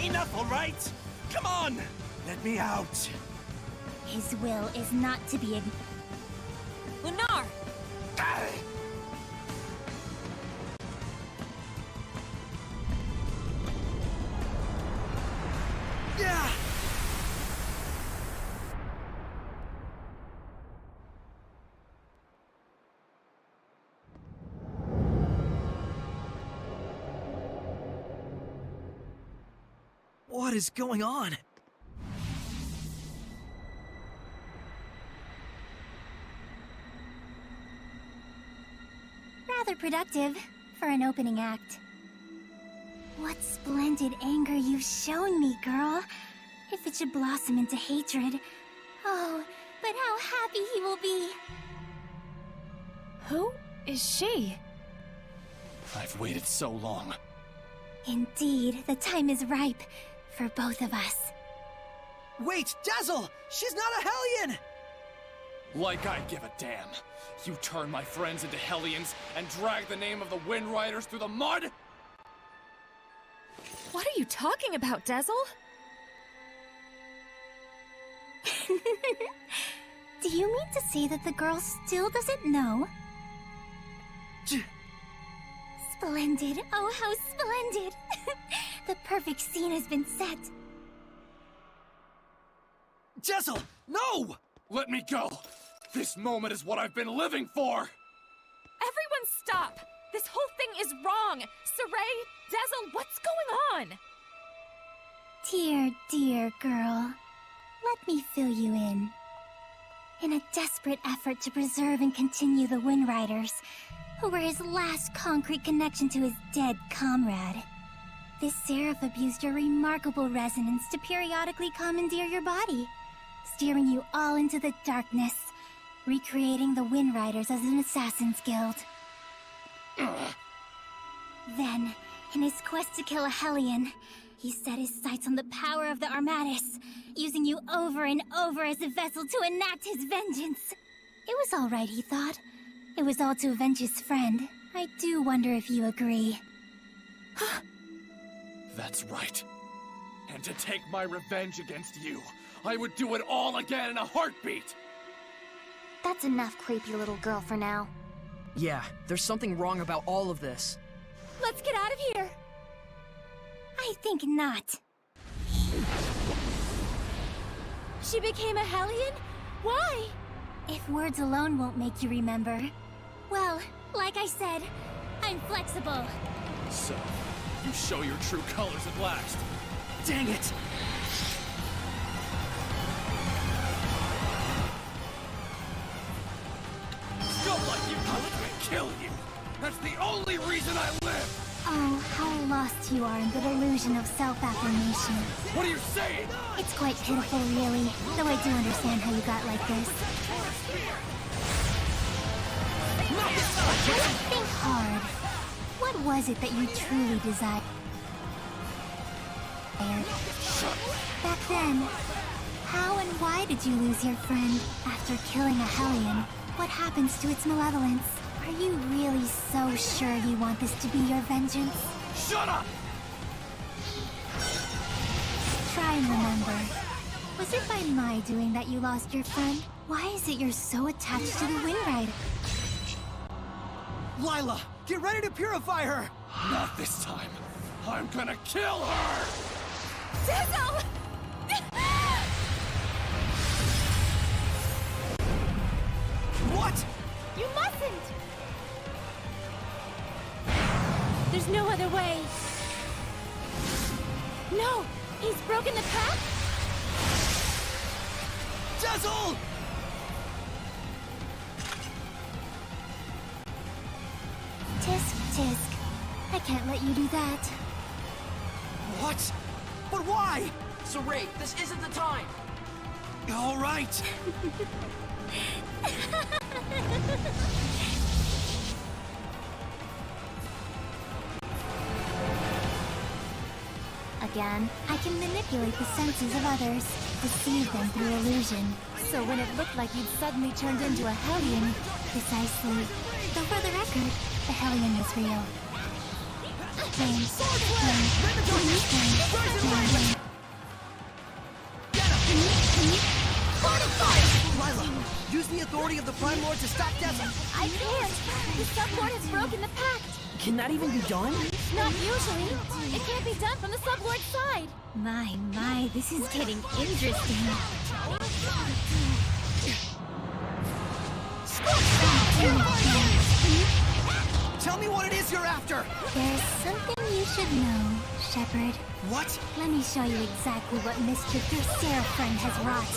Enough, all right? Come on! Let me out! His will is not to be Lunar! Yeah! What is going on? rather productive for an opening act. What splendid anger you've shown me, girl. If it should blossom into hatred. Oh, but how happy he will be. Who is she? I've waited so long. Indeed, the time is ripe for both of us. Wait, Dazzle! She's not a Hellion! Like I give a damn. You turn my friends into Hellions and drag the name of the Wind Riders through the mud? What are you talking about, Dazzle? Do you mean to say that the girl still doesn't know? Splendid. Oh, how splendid. The perfect scene has been set. Dazzle, no! Let me go! This moment is what I've been living for! Everyone stop! This whole thing is wrong! Saray, Dazzle, what's going on? Dear, dear girl. Let me fill you in. In a desperate effort to preserve and continue the Wind Riders, who were his last concrete connection to his dead comrade, This seraph abused your remarkable resonance to periodically commandeer your body, steering you all into the darkness, recreating the Wind Riders as an assassin's guild. Then, in his quest to kill a Hellion, he set his sights on the power of the Armatis, using you over and over as a vessel to enact his vengeance. It was all right, he thought. It was all to avenge his friend. I do wonder if you agree. That's right. And to take my revenge against you, I would do it all again in a heartbeat! That's enough, creepy little girl, for now. Yeah, there's something wrong about all of this. Let's get out of here! I think not. She became a Hellion? Why? If words alone won't make you remember, well, like I said, I'm flexible. So, you show your true colors at last. Dang it! Scum like you could kill you! That's the only reason I live! Oh, how lost you are in the delusion of self-affirmation. What are you saying? It's quite pitiful, really, though I do understand how you got like this. Think hard. What was it that you truly desired? Back then, how and why did you lose your friend? After killing a Hellion, what happens to its malevolence? Are you really so sure you want this to be your vengeance? Shut up! Try and remember. Was it by my doing that you lost your friend? Why is it you're so attached to the Wind Rider? Lila, get ready to purify her! Not this time. I'm gonna kill her! Sizzle! What? You mustn't! There's no other way. No! He's broken the pact? Dazzle! Tisk, tisk. I can't let you do that. What? But why? So Ray, this isn't the time! All right. Again, I can manipulate the senses of others, deceive them through illusion. So when it looked like you'd suddenly turned into a Hellion, Precisely. Though for the record, the Hellion was real. Lila, use the authority of the Prime Lord to stop Dazzle. I can't! The Sublord has broken the pact! Can that even be done? Not usually! It can't be done from the Sublord's side! My, this is getting interesting. Tell me what it is you're after. There's something you should know, Shepard. What? Let me show you exactly what mischief your Seraph friend has wrought.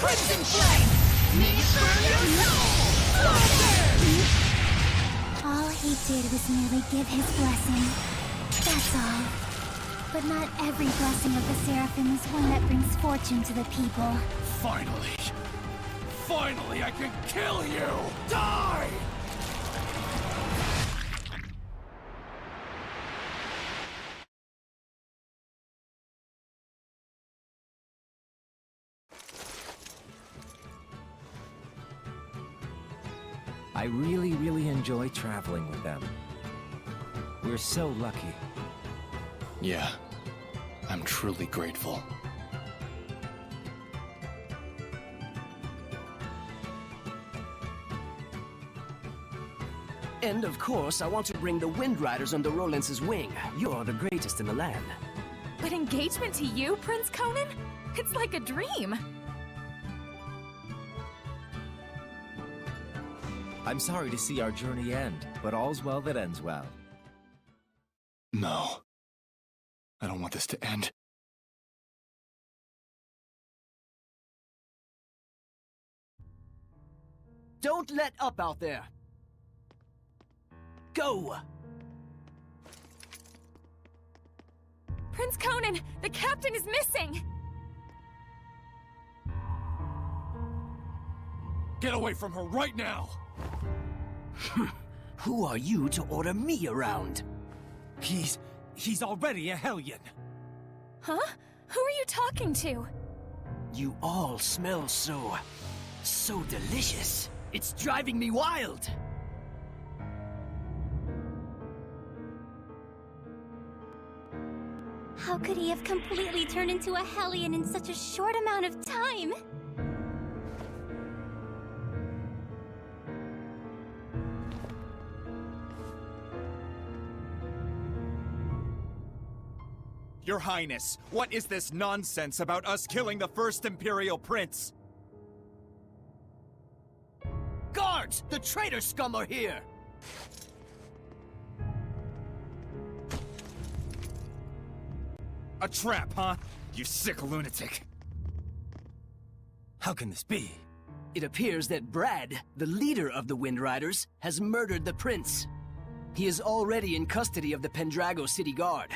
Crimson Flame! May it burn your soul! All he did was merely give his blessing. That's all. But not every blessing of the Seraphim is one that brings fortune to the people. Finally! Finally, I can kill you! Die! I really enjoy traveling with them. We're so lucky. Yeah, I'm truly grateful. And of course, I want to bring the Wind Riders under Rollins' wing. You're the greatest in the land. But engagement to you, Prince Conan? It's like a dream! I'm sorry to see our journey end, but all's well that ends well. No. I don't want this to end. Don't let up out there. Go! Prince Conan, the captain is missing! Get away from her right now! Who are you to order me around? He's already a Hellion. Huh? Who are you talking to? You all smell so delicious. It's driving me wild. How could he have completely turned into a Hellion in such a short amount of time? Your Highness, what is this nonsense about us killing the first Imperial Prince? Guards! The traitor scum are here! A trap, huh? You sick lunatic. How can this be? It appears that Brad, the leader of the Wind Riders, has murdered the prince. He is already in custody of the Pendrago City Guard.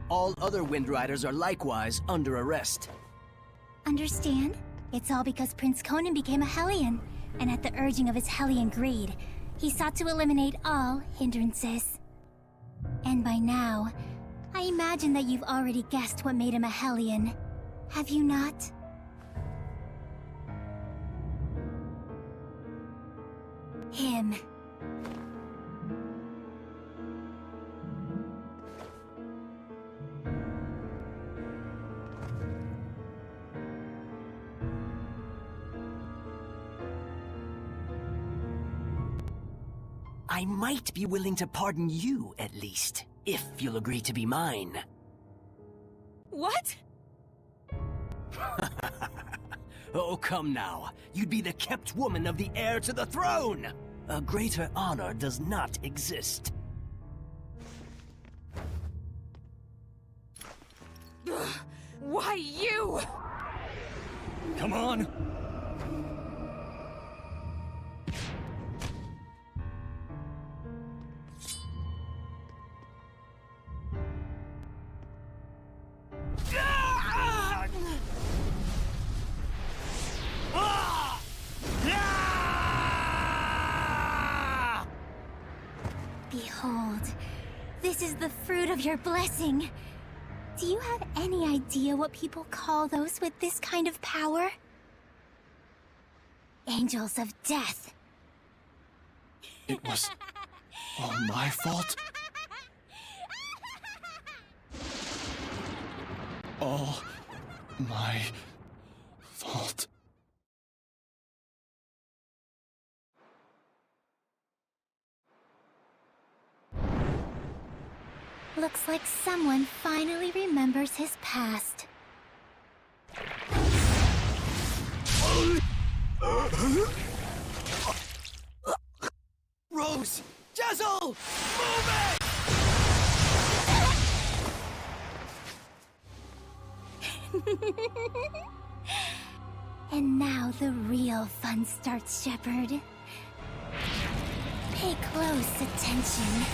All other Wind Riders are likewise under arrest. Understand? It's all because Prince Conan became a Hellion, and at the urging of his Hellion greed, he sought to eliminate all hindrances. And by now, I imagine that you've already guessed what made him a Hellion. Have you not? Him. I might be willing to pardon you, at least, if you'll agree to be mine. What? Oh, come now. You'd be the kept woman of the heir to the throne! A greater honor does not exist. Why you? Come on! Behold, this is the fruit of your blessing. Do you have any idea what people call those with this kind of power? Angels of death. It was all my fault? All my fault. Looks like someone finally remembers his past. Rose! Jezzel! Move it! And now the real fun starts, Shepard. Pay close attention.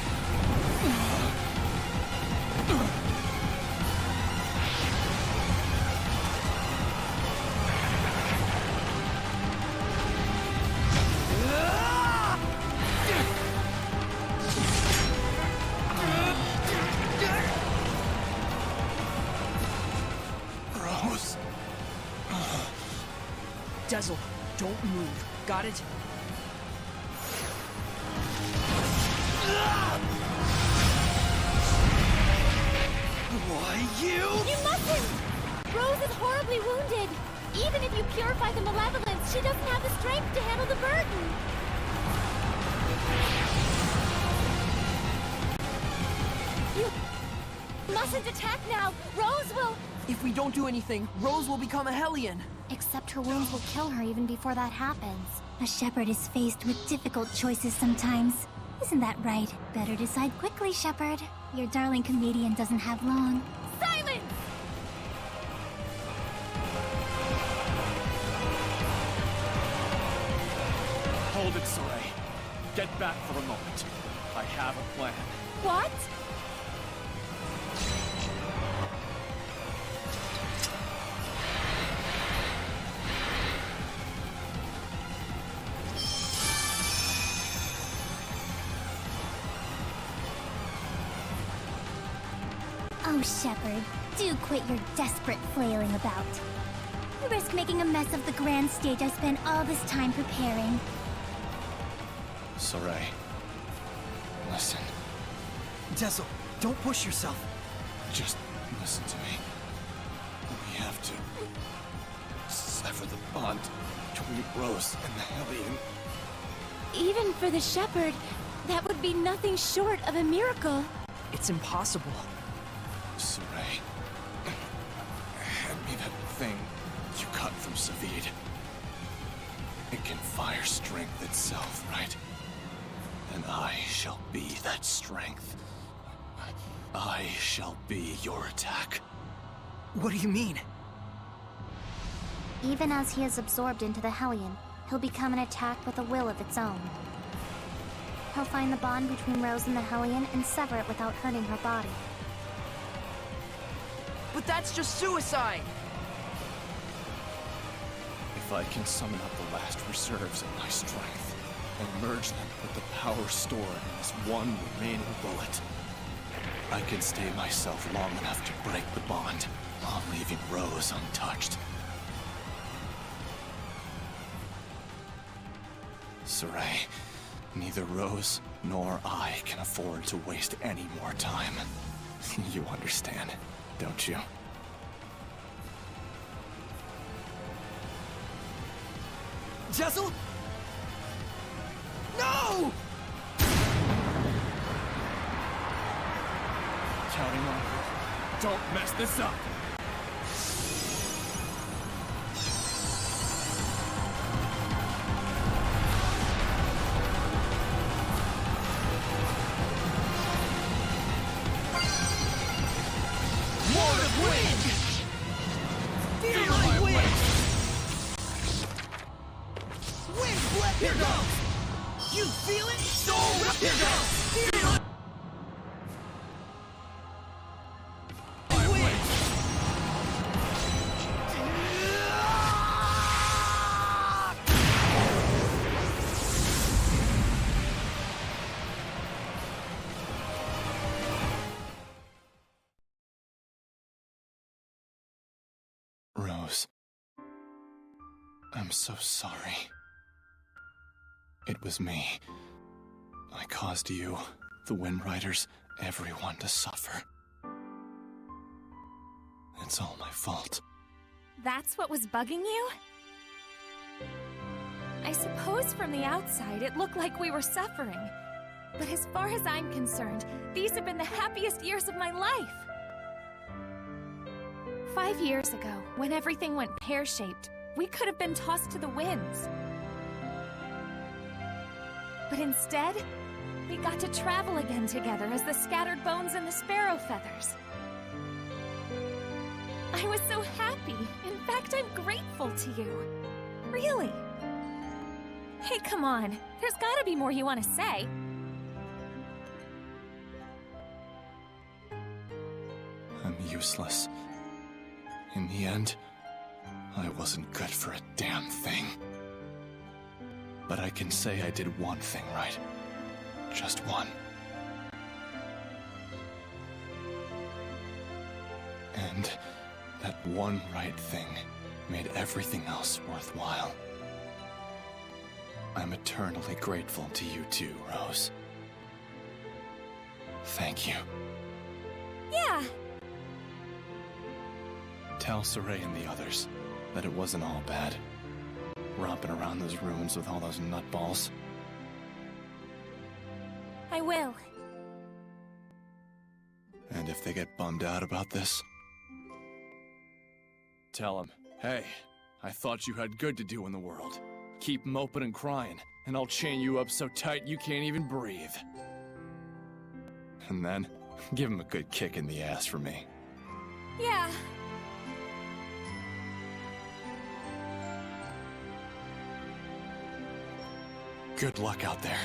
Rose. Jezzel, don't move. Got it? Why, you? You mustn't! Rose is horribly wounded. Even if you purify the malevolence, she doesn't have the strength to handle the burden. You mustn't attack now. Rose will... If we don't do anything, Rose will become a Hellion. Except her wounds will kill her even before that happens. A shepherd is faced with difficult choices sometimes. Isn't that right? Better decide quickly, Shepard. Your darling comedian doesn't have long. Silence! Hold it Saray, get back for a moment. I have a plan. What? Oh, Shepard, do quit your desperate flailing about. You risk making a mess of the grand stage I spent all this time preparing. Saray, listen. Tessel, don't push yourself. Just listen to me. We have to sever the bond between Rose and the Hellion. Even for the Shepherd, that would be nothing short of a miracle. It's impossible. Saray, hand me that thing you cut from Savid. It can fire strength itself, right? And I shall be that strength. I shall be your attack. What do you mean? Even as he is absorbed into the Hellion, he'll become an attack with a will of its own. He'll find the bond between Rose and the Hellion and sever it without hurting her body. But that's just suicide! If I can summon up the last reserves of my strength and merge them with the power stored in this one remaining bullet, I can stay myself long enough to break the bond while leaving Rose untouched. Saray, neither Rose nor I can afford to waste any more time. You understand, don't you? Tessel? No! Counting on you. Don't mess this up! Lord of Wind! Feel my wind! Wind blast! Here goes! You feel it? Soul! Here goes! Feel it! Rose, I'm so sorry. It was me. I caused you, the Wind Riders, everyone to suffer. It's all my fault. That's what was bugging you? I suppose from the outside it looked like we were suffering. But as far as I'm concerned, these have been the happiest years of my life. 5 years ago, when everything went pear-shaped, we could have been tossed to the winds. But instead, we got to travel again together as the Scattered Bones and the Sparrow Feathers. I was so happy. In fact, I'm grateful to you. Really. Hey, come on. There's gotta be more you want to say. I'm useless. In the end, I wasn't good for a damn thing. But I can say I did one thing right. Just one. And that one right thing made everything else worthwhile. I'm eternally grateful to you too, Rose. Thank you. Yeah. Tell Saray and the others that it wasn't all bad. Romping around those ruins with all those nutballs. I will. And if they get bummed out about this, tell them, hey, I thought you had good to do in the world. Keep moping and crying, and I'll chain you up so tight you can't even breathe. And then, give them a good kick in the ass for me. Yeah. Good luck out there.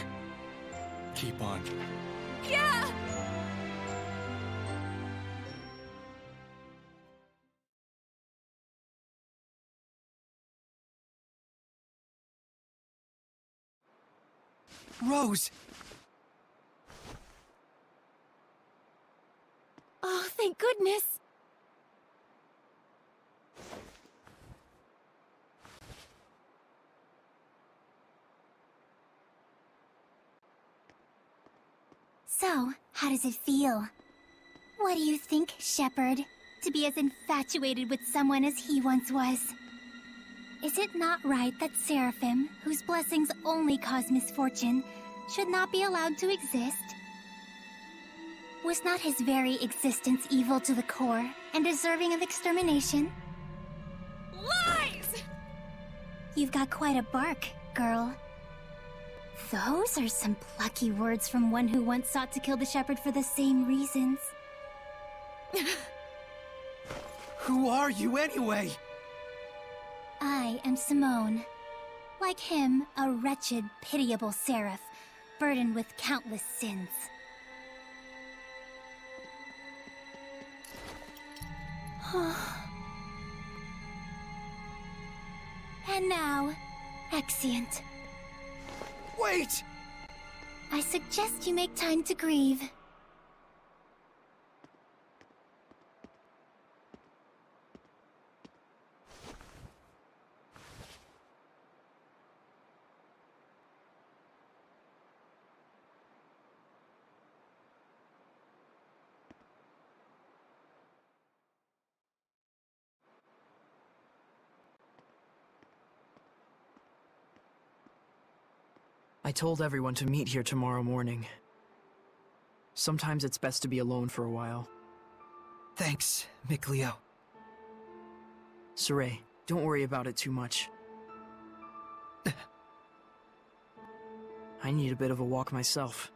Keep on. Yeah! Rose! Oh, thank goodness! So, how does it feel? What do you think, Shepard? To be as infatuated with someone as he once was? Is it not right that Seraphim, whose blessings only cause misfortune, should not be allowed to exist? Was not his very existence evil to the core and deserving of extermination? Lies! You've got quite a bark, girl. Those are some plucky words from one who once sought to kill the Shepherd for the same reasons. Who are you anyway? I am Simone. Like him, a wretched, pitiable seraph, burdened with countless sins. And now, Exeunt. Wait! I suggest you make time to grieve. I told everyone to meet here tomorrow morning. Sometimes it's best to be alone for a while. Thanks, Mikleo. Saray, don't worry about it too much. I need a bit of a walk myself.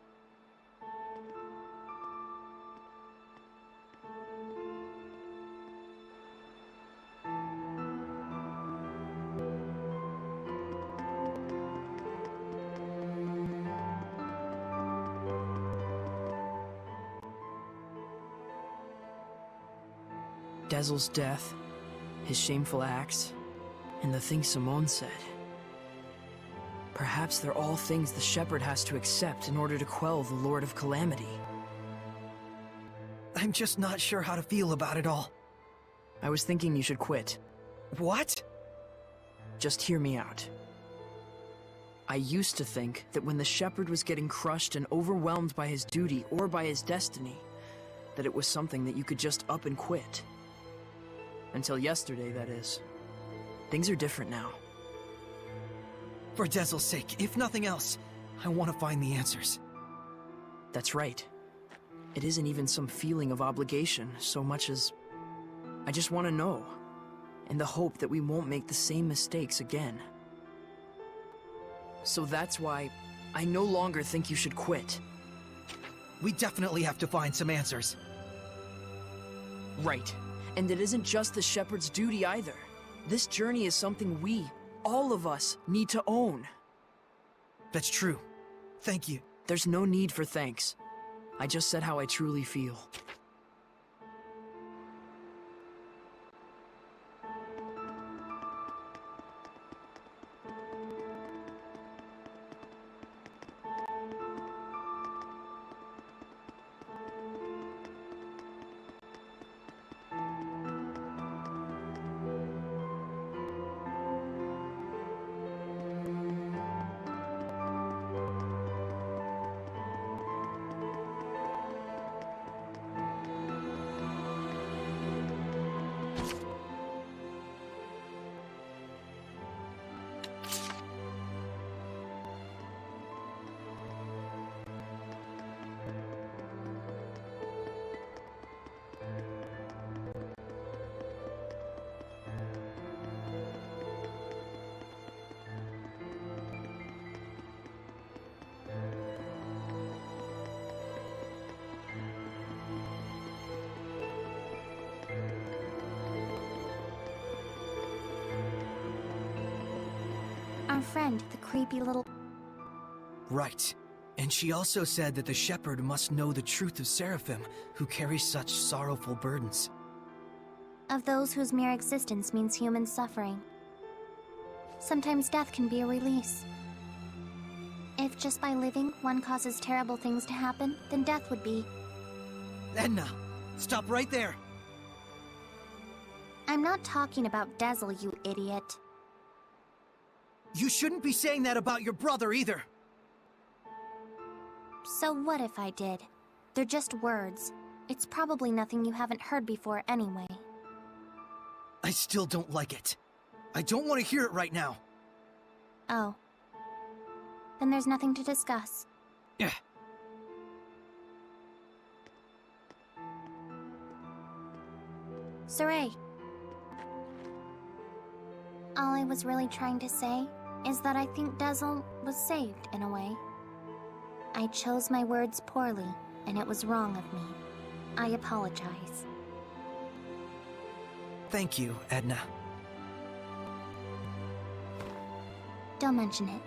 Dezel's death, his shameful acts, and the things Simone said. Perhaps they're all things the Shepherd has to accept in order to quell the Lord of Calamity. I'm just not sure how to feel about it all. I was thinking you should quit. What? Just hear me out. I used to think that when the Shepherd was getting crushed and overwhelmed by his duty or by his destiny, that it was something that you could just up and quit. Until yesterday, that is. Things are different now. For Dezel's sake, if nothing else, I want to find the answers. That's right. It isn't even some feeling of obligation so much as I just want to know, in the hope that we won't make the same mistakes again. So that's why I no longer think you should quit. We definitely have to find some answers. Right. And it isn't just the Shepherd's duty either. This journey is something we, all of us, need to own. That's true. Thank you. There's no need for thanks. I just said how I truly feel. Our friend, the creepy little... Right. And she also said that the shepherd must know the truth of Seraphim, who carry such sorrowful burdens. Of those whose mere existence means human suffering. Sometimes death can be a release. If just by living one causes terrible things to happen, then death would be. Edna, stop right there! I'm not talking about Dezel, you idiot. You shouldn't be saying that about your brother either! So what if I did? They're just words. It's probably nothing you haven't heard before anyway. I still don't like it. I don't want to hear it right now. Oh. Then there's nothing to discuss. Yeah. Saray. All I was really trying to say is that I think Dezel was saved in a way. I chose my words poorly, and it was wrong of me. I apologize. Thank you, Edna. Don't mention it.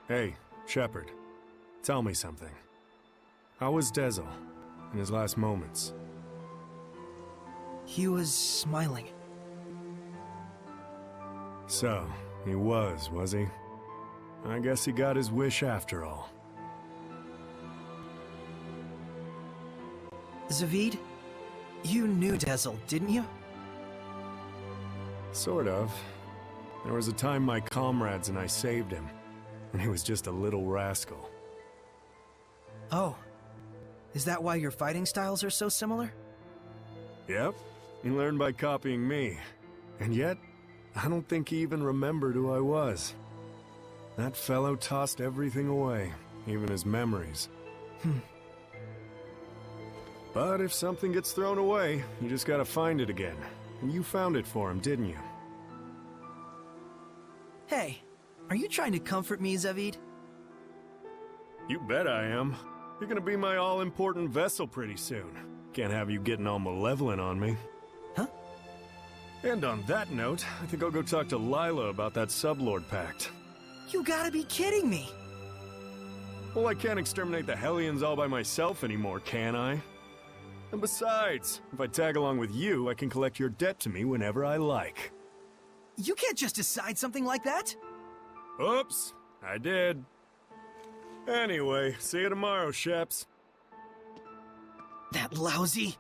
Hey, Shepard. Tell me something. How was Dezel in his last moments? He was smiling. So, he was he? I guess he got his wish after all. Zaveid, you knew Dezel, didn't you? Sort of. There was a time my comrades and I saved him, and he was just a little rascal. Oh. Is that why your fighting styles are so similar? Yep. He learned by copying me. And yet, I don't think he even remembered who I was. That fellow tossed everything away, even his memories. But if something gets thrown away, you just gotta find it again. And you found it for him, didn't you? Hey, are you trying to comfort me, Zaveid? You bet I am. You're gonna be my all-important vessel pretty soon. Can't have you getting all malevolent on me. Huh? And on that note, I think I'll go talk to Lila about that Sublord Pact. You gotta be kidding me! Well, I can't exterminate the Hellions all by myself anymore, can I? And besides, if I tag along with you, I can collect your debt to me whenever I like. You can't just decide something like that! Oops, I did. Anyway, see you tomorrow, Sheps. That lousy...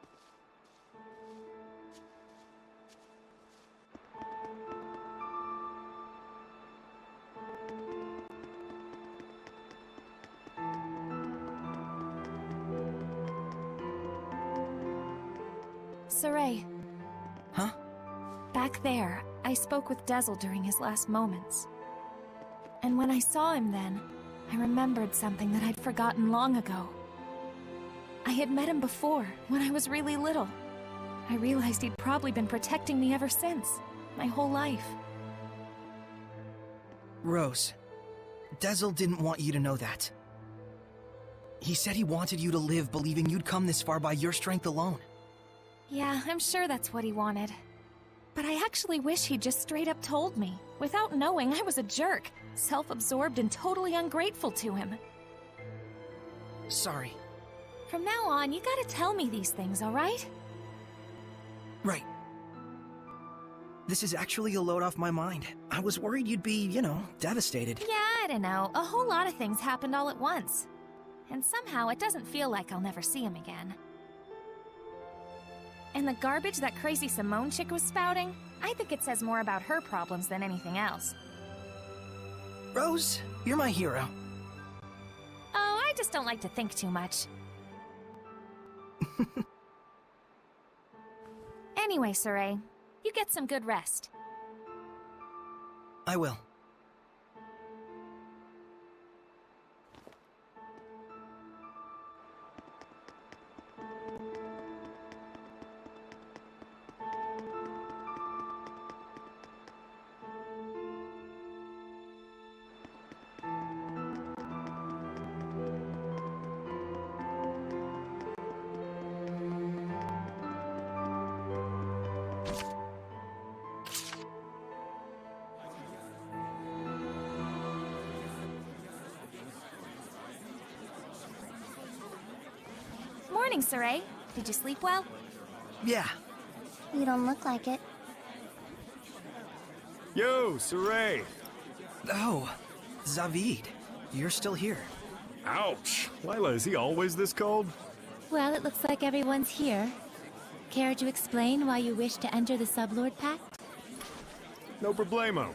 Saray. Huh? Back there, I spoke with Dezel during his last moments. And when I saw him then, I remembered something that I'd forgotten long ago. I had met him before, when I was really little. I realized he'd probably been protecting me ever since, my whole life. Rose, Dezel didn't want you to know that. He said he wanted you to live believing you'd come this far by your strength alone. Yeah, I'm sure that's what he wanted. But I actually wish he'd just straight up told me. Without knowing, I was a jerk. self-absorbed and totally ungrateful to him. Sorry. From now on, you gotta tell me these things, alright? Right. This is actually a load off my mind. I was worried you'd be, you know, devastated. Yeah, I don't know. A whole lot of things happened all at once. And somehow it doesn't feel like I'll never see him again. And the garbage that crazy Simone chick was spouting, I think it says more about her problems than anything else. Rose, you're my hero. Oh, I just don't like to think too much. Anyway, Saray, you get some good rest. I will. Morning, Saray. Did you sleep well? Yeah. You don't look like it. Yo, Saray! Oh, Zavid. You're still here. Ouch! Lila, is he always this cold? Well, it looks like everyone's here. Care to explain why you wish to enter the Sublord Pact? No problemo.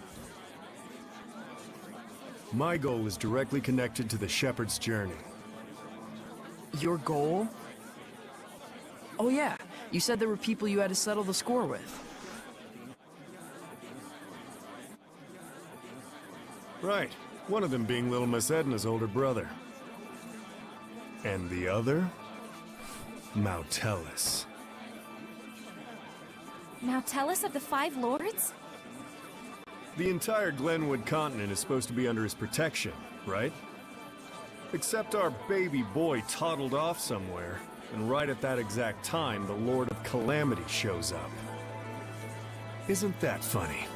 My goal is directly connected to the Shepherd's Journey. Your goal? Oh yeah, you said there were people you had to settle the score with. Right. One of them being Little Miss Edna's older brother. And the other? Mautellus. Mautellus of the Five Lords? The entire Glenwood continent is supposed to be under his protection, right? Except our baby boy toddled off somewhere, and right at that exact time, the Lord of Calamity shows up. Isn't that funny?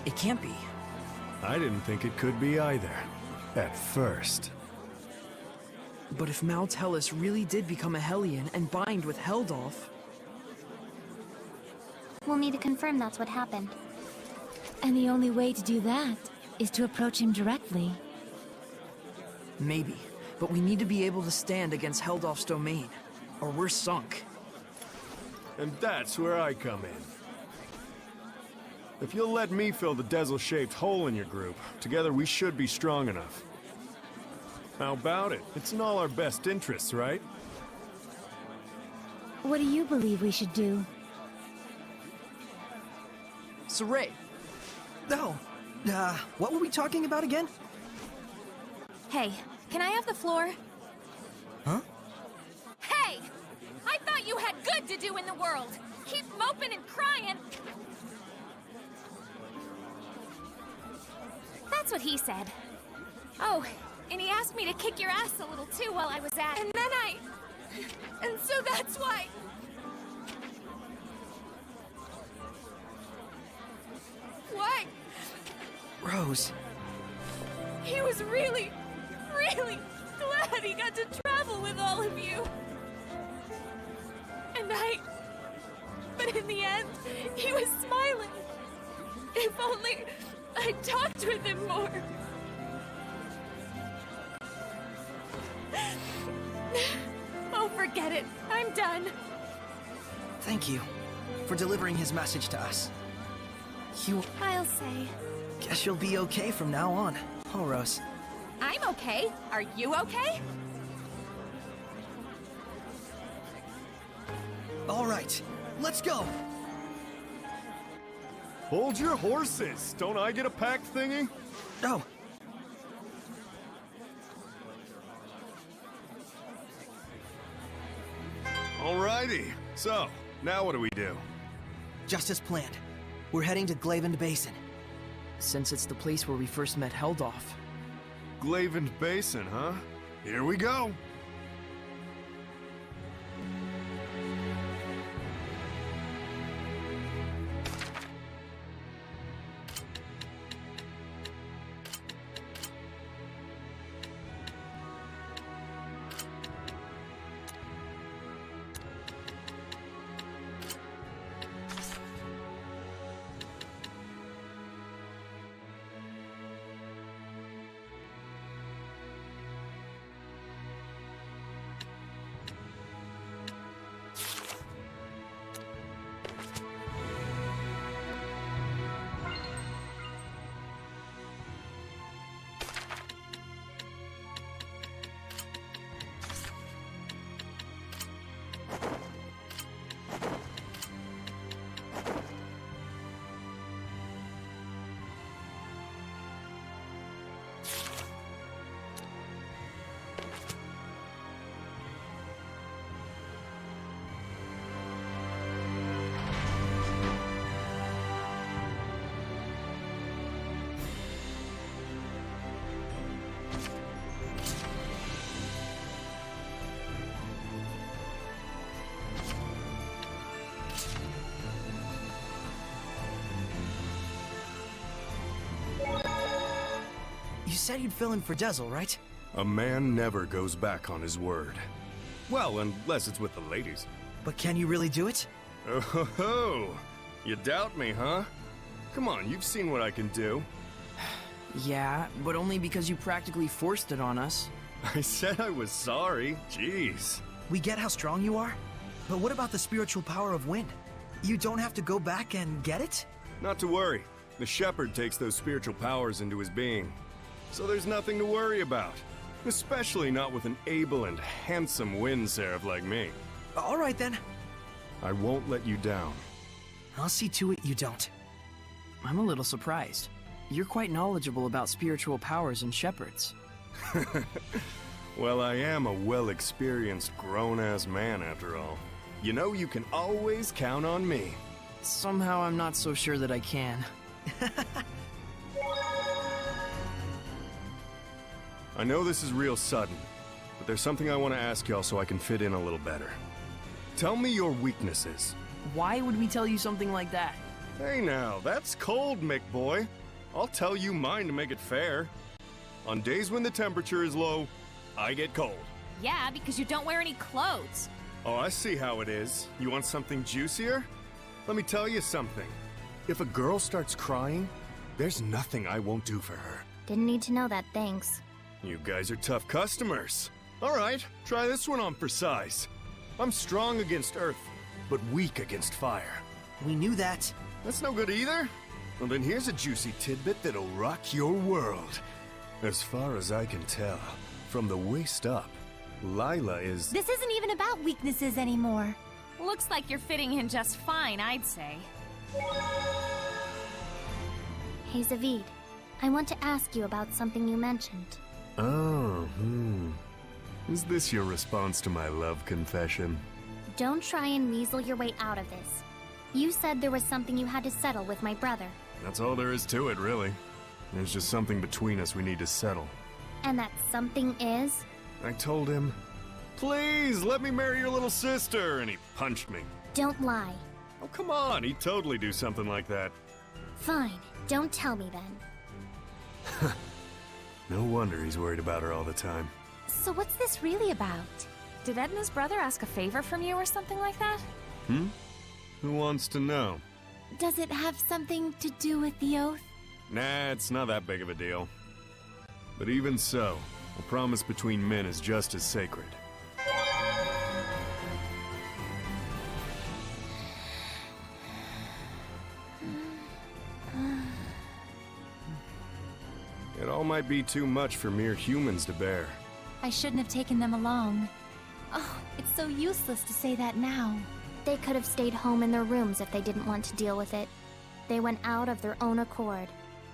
It can't be. I didn't think it could be either. At first. But if Mautellus really did become a Hellion and bind with Heldolf... We'll need to confirm that's what happened. And the only way to do that is to approach him directly. Maybe, but we need to be able to stand against Heldolf's domain, or we're sunk. And that's where I come in. If you'll let me fill the Dezel-shaped hole in your group, together we should be strong enough. How about it? It's in all our best interests, right? What do you believe we should do? Saray! No. What were we talking about again? Hey, can I have the floor? Huh? Hey! I thought you had good to do in the world! Keep moping and crying! That's what he said. Oh, and he asked me to kick your ass a little too while I was at... And then And so that's why... What? Rose. He was really glad he got to travel with all of you. But in the end, he was smiling. If only I talked with him more. Oh, forget it. I'm done. Thank you for delivering his message to us. I'll say. Guess you'll be okay from now on, huh, Rose? I'm okay. Are you okay? All right, let's go! Hold your horses! Don't I get a pack thingy? No. Alrighty. So, now what do we do? Just as planned. We're heading to Glavend Basin. Since it's the place where we first met Heldolf. Glavend Basin, huh? Here we go! You said you'd fill in for Dezel, right? A man never goes back on his word. Well, unless it's with the ladies. But can you really do it? Oh ho ho! You doubt me, huh? Come on, you've seen what I can do. Yeah, but only because you practically forced it on us. I said I was sorry. Jeez. We get how strong you are, but what about the spiritual power of wind? You don't have to go back and get it? Not to worry. The shepherd takes those spiritual powers into his being. So there's nothing to worry about. Especially not with an able and handsome wind seraph like me. All right then. I won't let you down. I'll see to it you don't. I'm a little surprised. You're quite knowledgeable about spiritual powers and shepherds. Well, I am a well-experienced grown-ass man after all. You know you can always count on me. Somehow I'm not so sure that I can. I know this is real sudden, but there's something I want to ask y'all so I can fit in a little better. Tell me your weaknesses. Why would we tell you something like that? Hey now, that's cold, Mick boy. I'll tell you mine to make it fair. On days when the temperature is low, I get cold. Yeah, because you don't wear any clothes. Oh, I see how it is. You want something juicier? Let me tell you something. If a girl starts crying, there's nothing I won't do for her. Didn't need to know that, thanks. You guys are tough customers. All right, try this one on for size. I'm strong against earth, but weak against fire. We knew that. That's no good either. Well, then here's a juicy tidbit that'll rock your world. As far as I can tell, from the waist up, Lila is... This isn't even about weaknesses anymore. Looks like you're fitting in just fine, I'd say. Hey, Zaveid. I want to ask you about something you mentioned. Oh, Is this your response to my love confession? Don't try and weasel your way out of this. You said there was something you had to settle with my brother. That's all there is to it, really. There's just something between us we need to settle. And that something is? I told him, please, let me marry your little sister, and he punched me. Don't lie. Oh, come on, he'd totally do something like that. Fine, don't tell me then. No wonder he's worried about her all the time. So what's this really about? Did Edna's brother ask a favor from you or something like that? Who wants to know? Does it have something to do with the oath? Nah, it's not that big of a deal. But even so, a promise between men is just as sacred. It all might be too much for mere humans to bear. I shouldn't have taken them along. Oh, it's so useless to say that now. They could have stayed home in their rooms if they didn't want to deal with it. They went out of their own accord.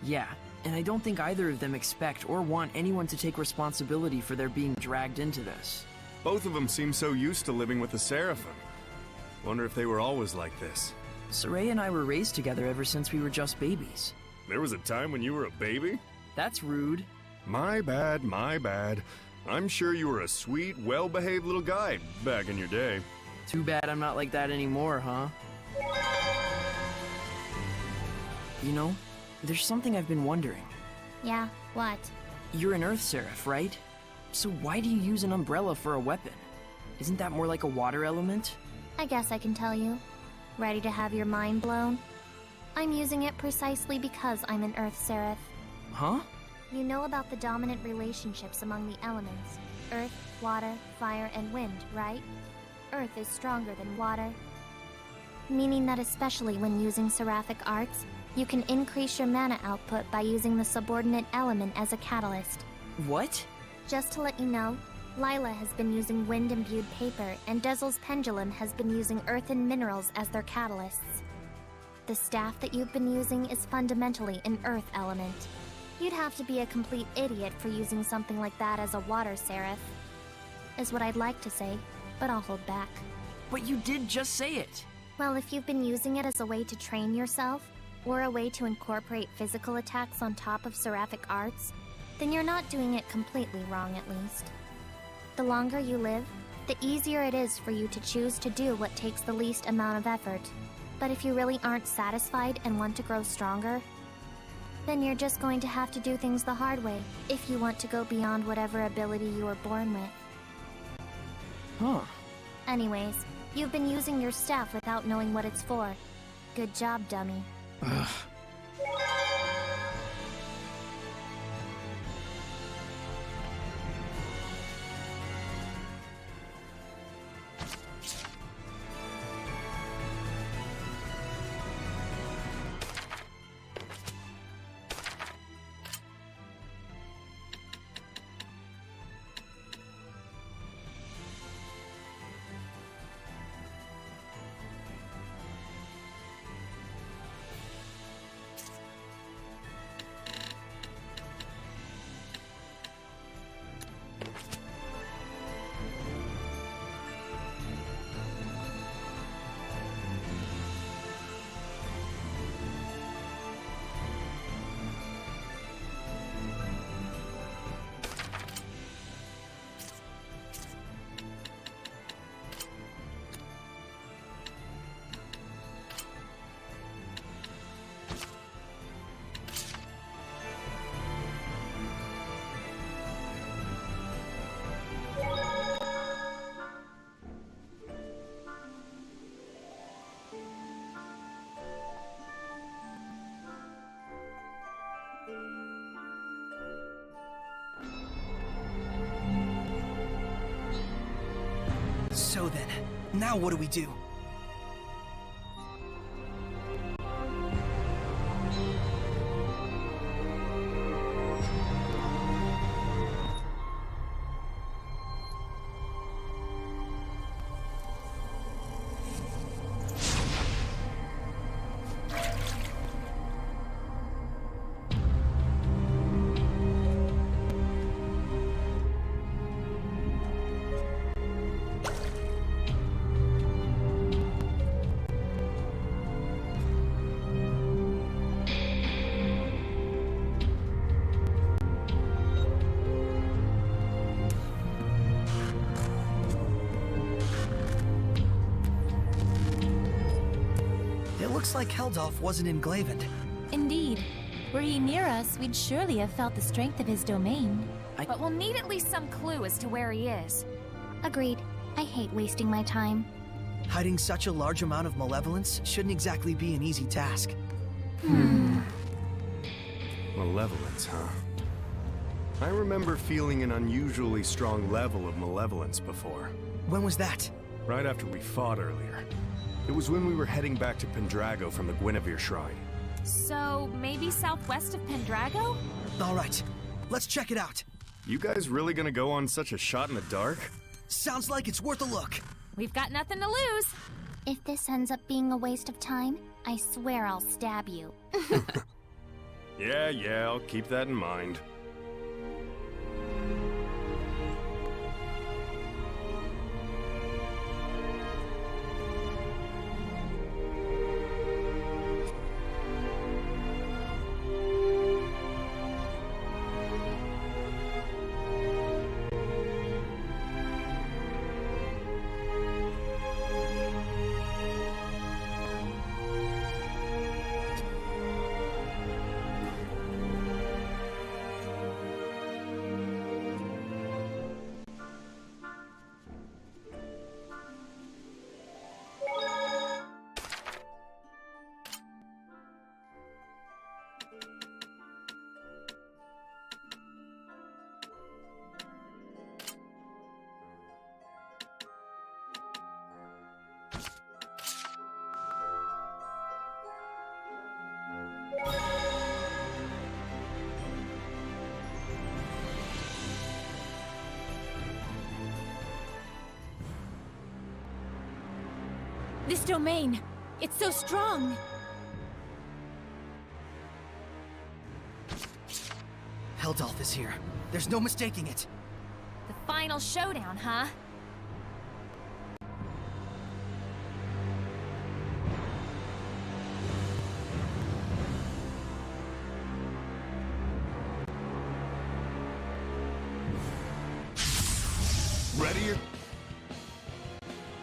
Yeah, and I don't think either of them expect or want anyone to take responsibility for their being dragged into this. Both of them seem so used to living with the Seraphim. Wonder if they were always like this. Soraya and I were raised together ever since we were just babies. There was a time when you were a baby? That's rude. My bad, my bad. I'm sure you were a sweet, well-behaved little guy back in your day. Too bad I'm not like that anymore, huh? You know, there's something I've been wondering. Yeah, what? You're an Earth Seraph, right? So why do you use an umbrella for a weapon? Isn't that more like a water element? I guess I can tell you. Ready to have your mind blown? I'm using it precisely because I'm an Earth Seraph. Huh? You know about the dominant relationships among the elements. Earth, water, fire, and wind, right? Earth is stronger than water. Meaning that especially when using seraphic arts, you can increase your mana output by using the subordinate element as a catalyst. What? Just to let you know, Lila has been using wind-imbued paper, and Dezel's pendulum has been using earth and minerals as their catalysts. The staff that you've been using is fundamentally an earth element. You'd have to be a complete idiot for using something like that as a water seraph. Is what I'd like to say, but I'll hold back. But you did just say it. Well, if you've been using it as a way to train yourself, or a way to incorporate physical attacks on top of seraphic arts, then you're not doing it completely wrong, at least. The longer you live, the easier it is for you to choose to do what takes the least amount of effort. But if you really aren't satisfied and want to grow stronger, then you're just going to have to do things the hard way if you want to go beyond whatever ability you were born with. Huh. Anyways, you've been using your staff without knowing what it's for. Good job, dummy. Ugh. So then, now what do we do? Looks like Heldolf wasn't in Glavin. Indeed. Were he near us, we'd surely have felt the strength of his domain. But we'll need at least some clue as to where he is. Agreed. I hate wasting my time. Hiding such a large amount of malevolence shouldn't exactly be an easy task. Malevolence, huh? I remember feeling an unusually strong level of malevolence before. When was that? Right after we fought earlier. It was when we were heading back to Pendrago from the Guinevere Shrine. So, maybe southwest of Pendrago? Alright, let's check it out. You guys really gonna go on such a shot in the dark? Sounds like it's worth a look. We've got nothing to lose. If this ends up being a waste of time, I swear I'll stab you. Yeah, I'll keep that in mind. This domain, it's so strong. Heldolf is here. There's no mistaking it. The final showdown, huh? Ready?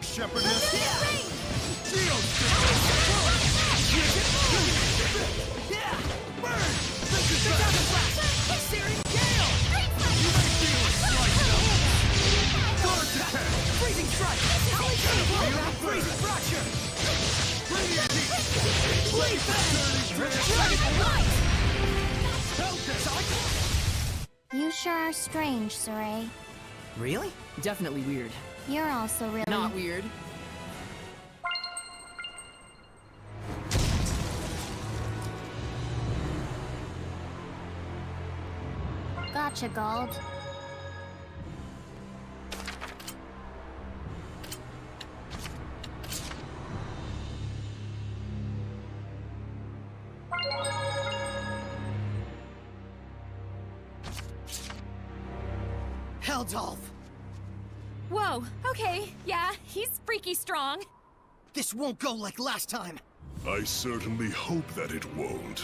Shepherdess? Freezing strike! Freezing fracture! You sure are strange, Saray. Really? Definitely weird. You're also really... Not weird. Gotcha, Gald. Heldolf! Whoa, okay, yeah, he's freaky strong. This won't go like last time. I certainly hope that it won't.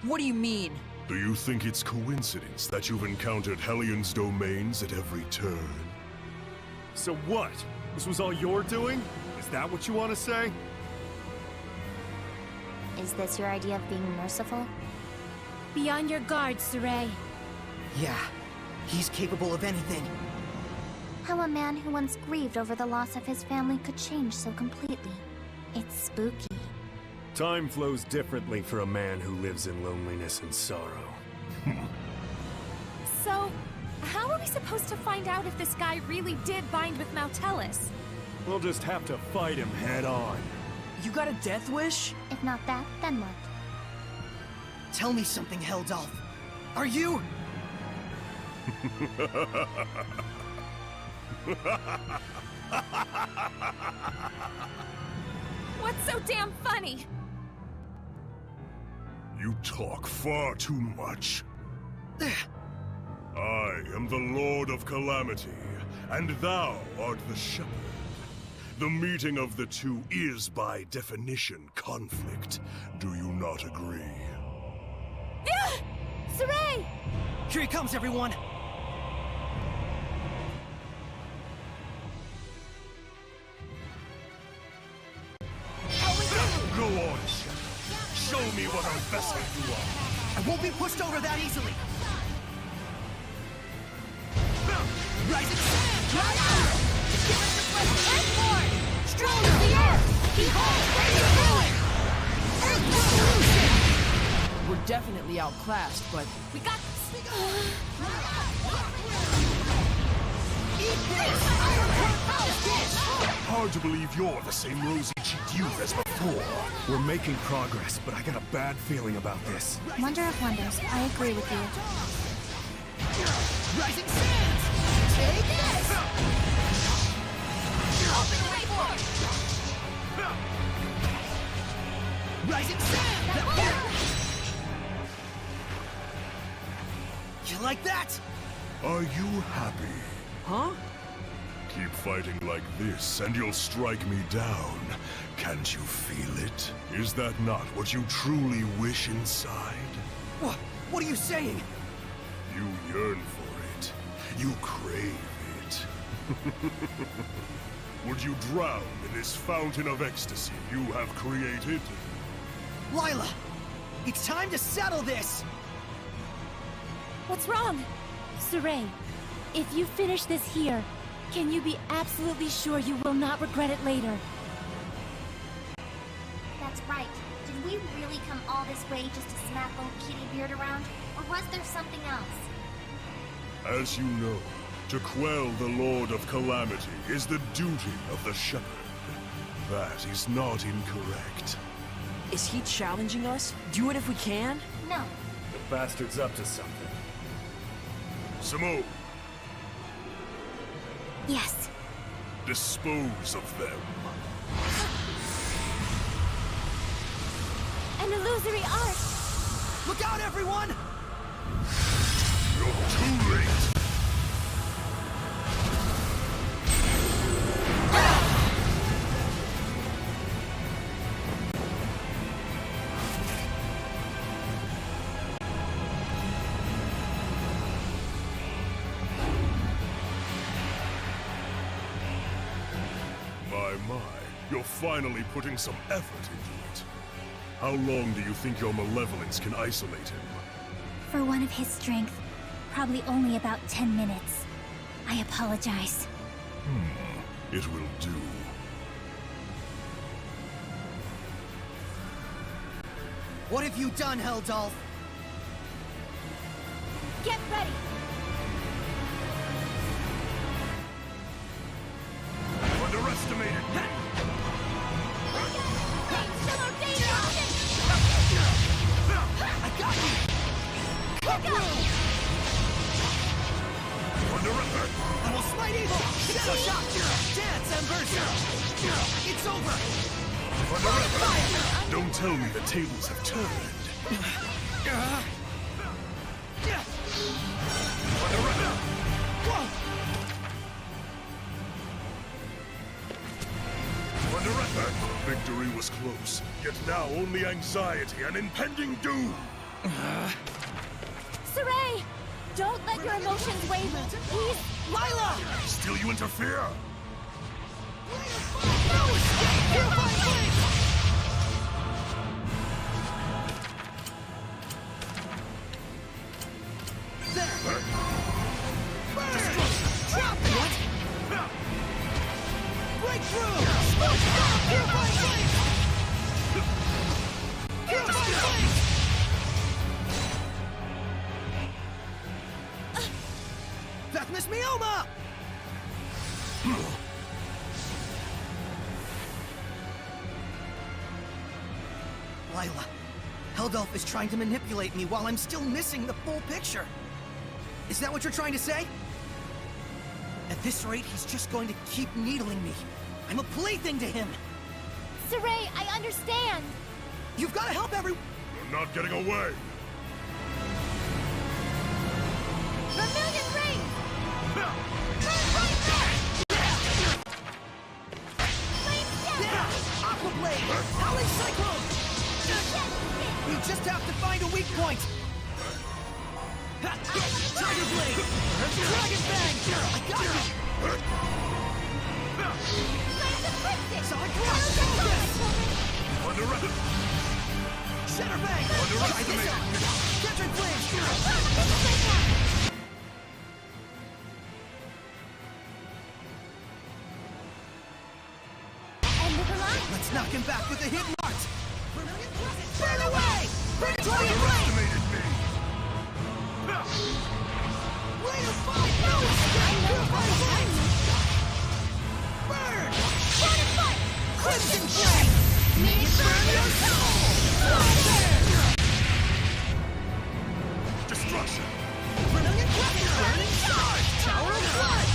What do you mean? Do you think it's coincidence that you've encountered Hellion's domains at every turn? So what? This was all your doing? Is that what you want to say? Is this your idea of being merciful? Be on your guard, Saray. Yeah, he's capable of anything. How a man who once grieved over the loss of his family could change so completely. It's spooky. Time flows differently for a man who lives in loneliness and sorrow. So, how are we supposed to find out if this guy really did bind with Mautellus? We'll just have to fight him head on. You got a death wish? If not that, then what? Tell me something, Heldolf. Are you... What's so damn funny? You talk far too much. I am the Lord of Calamity, and thou art the Shepherd. The meeting of the two is, by definition, conflict. Do you not agree? Saray! Here he comes, everyone! Go on, Shepherd. Show me what a vessel you are. I won't be pushed over that easily! Rising Sand! Strong as the earth! Behold, ready to ruin! We're definitely outclassed, but We got this! Eat this! Iron House dish! Hard to believe you're the same rosy-cheeked youth as before. We're making progress, but I got a bad feeling about this. Wonder of wonders. I agree with you. Rising Sands! Take this! Open the way for it! Rising Sand! You like that? Are you happy? huh? Keep fighting like this, and you'll strike me down. Can't you feel it? Is that not what you truly wish inside? What are you saying? You yearn for it. You crave it. Would you drown in this fountain of ecstasy you have created? Lailah! It's time to settle this! What's wrong? Saray, if you finish this here, can you be absolutely sure you will not regret it later? That's right. Did we really come all this way just to smack old Kitty Beard around? Or was there something else? As you know, to quell the Lord of Calamity is the duty of the Shepherd. That is not incorrect. Is he challenging us? Do it if we can? No. The bastard's up to something. Simone, Yes. dispose of them. An illusory art! Look out, everyone! You're too late! My, you're finally putting some effort into it. How long do you think your malevolence can isolate him? For one of his strength, probably only about 10 minutes. I apologize. It will do. What have you done, Heldolf? Get ready! Underestimated me! I got you! I will smite evil! Shadow shot! Dance, Embers! It's over! Don't tell me the tables have turned. Victory was close, yet now only anxiety and impending doom! Saray! Don't let your emotions waver. Please, Lila! Still you interfere? No escape! Purify flame! There! Burn! Drop it! What? Breakthrough! Purify flame! Purify flame! Vethmis Mioma! Lila, Heldolf is trying to manipulate me while I'm still missing the full picture. Is that what you're trying to say? At this rate, he's just going to keep needling me. I'm a plaything to him. Saray, I understand. You've got to help everyone. You're not getting away! Vermilion Ring! Aqua Blade! Howling Cyclone! We just have to find a weak point! Tiger Blade! Dragon Bang! I got you! Sonic Rush! Shatter Bang! Try this on! Captured Flame! Let's knock him back with a hit mark! Burn away! Predatory Flame! Way to fight! No escape! Purify Flame! Burn! Crimson Flame! Burn your soul! Destruction! Vermilion Crescent! Burning Charge! Tower of Blood!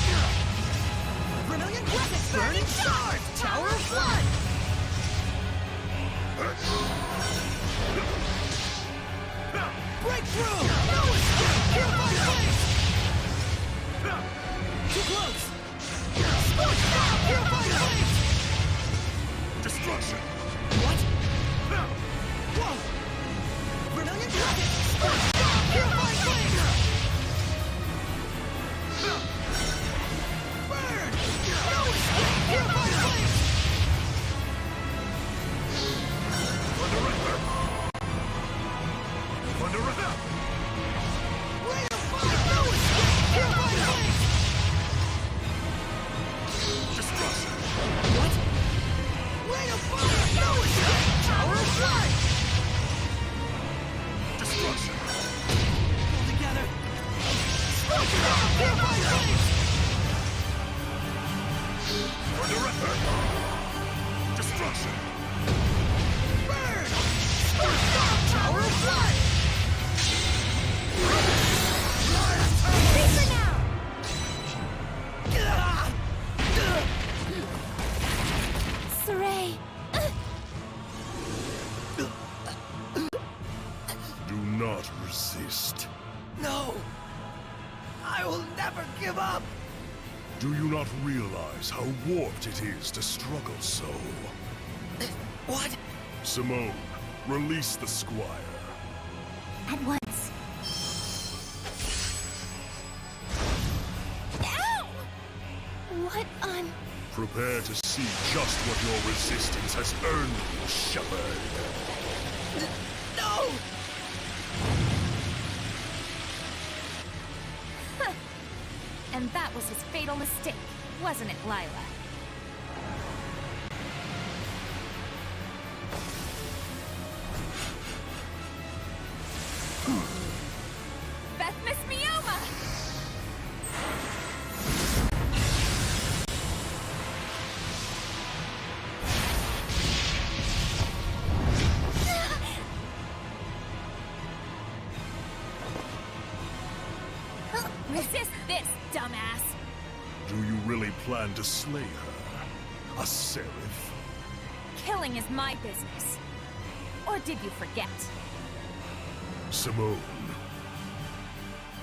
Vermilion Crescent! Burning Charge! Tower of Blood! Breakthrough! No escape! Purify Flame! Too close! Scorch Down! Purify Flame! Destruction! What? Whoa! Vermilion Crescent! Scorch Down! Purify Flame! Burn! No escape! Purify Flame! Way to fight! No escape! Purify Flame! Destruction! What? Way to fight! No escape! Tower of Blood! Destruction! Pull together! Scorch Down! Purify Flame! Destruction! Burn! Scorch Down! Tower of Blood! Freezer now! Saray! Do not resist. No! never give up! Do you not realize how warped it is to struggle so? What? Simone, release the Squire. At once. Ow! What on... Prepare to see just what your resistance has earned you, Shepard. No! And that was his fatal mistake, wasn't it, Lila? Beth Mioma! Resist this, dumbass! Do you really plan to slay her? A Seraph? Killing is my business. Or did you forget? Simone.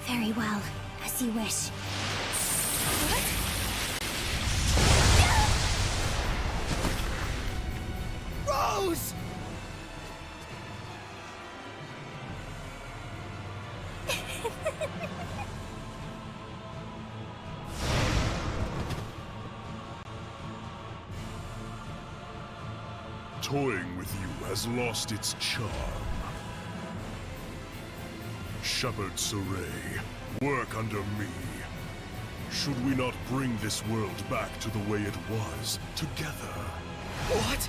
Very well, as you wish. Rose! Toying with you has lost its charm. Shepard Sorey, work under me. Should we not bring this world back to the way it was, together? What?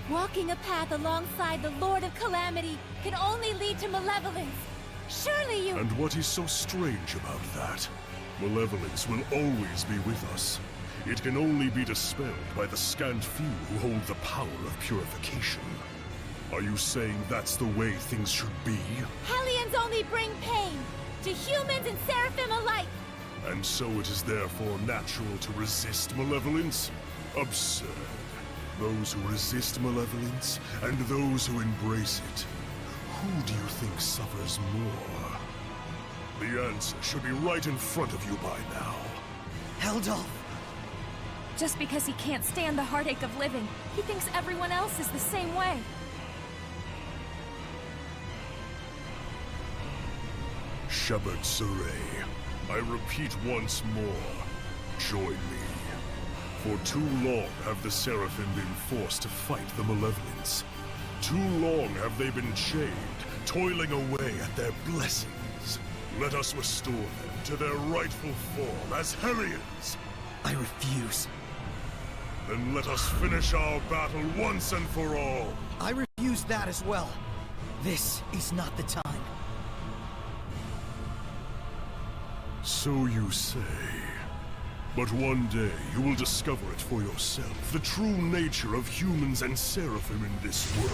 Walking a path alongside the Lord of Calamity can only lead to malevolence. Surely you... And what is so strange about that? Malevolence will always be with us. It can only be dispelled by the scant few who hold the power of purification. Are you saying that's the way things should be? Hellions only bring pain to humans and Seraphim alike. And so it is therefore natural to resist malevolence? Absurd. Those who resist malevolence, and those who embrace it. Who do you think suffers more? The answer should be right in front of you by now. Heldalf! Just because he can't stand the heartache of living, he thinks everyone else is the same way. Shepard Sorey, I repeat once more, join me. For too long have the Seraphim been forced to fight the Malevolence. Too long have they been chained, toiling away at their blessings. Let us restore them to their rightful form as Hellions. I refuse. Then let us finish our battle once and for all. I refuse that as well. This is not the time. So you say. But one day you will discover it for yourself, the true nature of humans and Seraphim in this world.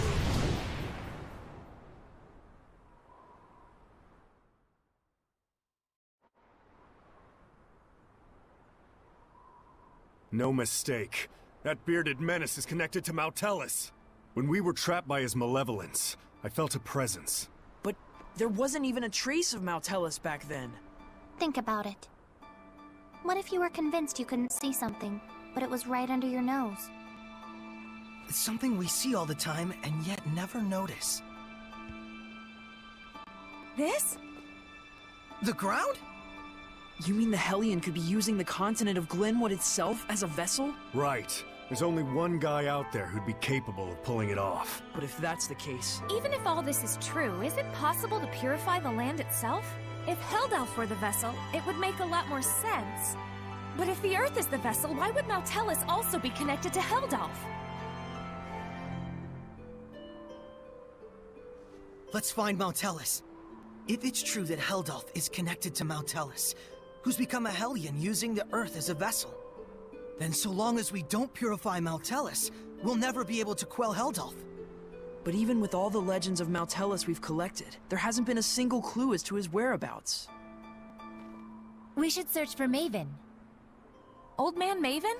No mistake. That bearded menace is connected to Mautellus. When we were trapped by his malevolence, I felt a presence. But there wasn't even a trace of Mautellus back then. Think about it. What if you were convinced you couldn't see something, but it was right under your nose? It's something we see all the time and yet never notice. This? The ground? You mean the Hellion could be using the continent of Glenwood itself as a vessel? Right. There's only one guy out there who'd be capable of pulling it off. But if that's the case... Even if all this is true, is it possible to purify the land itself? If Heldalf were the vessel, it would make a lot more sense. But if the Earth is the vessel, why would Mautellus also be connected to Heldalf? Let's find Mautellus. If it's true that Heldalf is connected to Mautellus, who's become a Hellion using the Earth as a vessel, then so long as we don't purify Mautellus, we'll never be able to quell Heldalf. But even with all the legends of Mautellus we've collected, there hasn't been a single clue as to his whereabouts. We should search for Maven. Old Man Maven?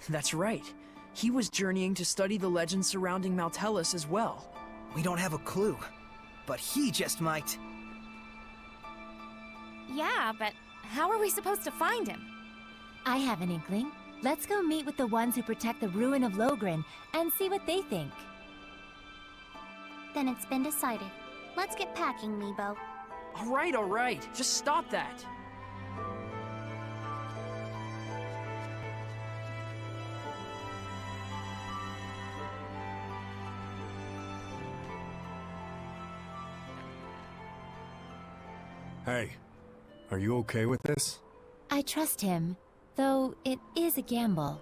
That's right. He was journeying to study the legends surrounding Mautellus as well. We don't have a clue. but he just might. Yeah, but how are we supposed to find him? I have an inkling. Let's go meet with the ones who protect the ruin of Logren and see what they think. Then it's been decided. Let's get packing, Meebo. All right. Just stop that. Hey, are you okay with this? I trust him, though it is a gamble.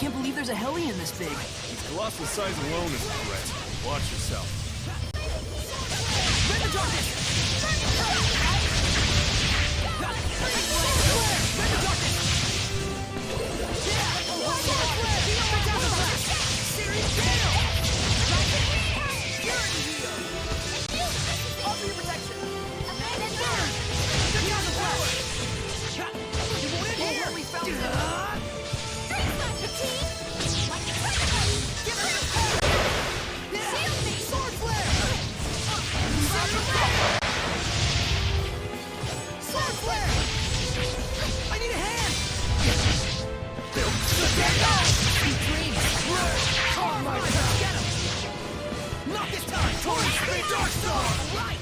Can't believe there's a Hellion this big. Its colossal size alone is a threat. Watch yourself. Sword Torrent Speed Darkstar! Right!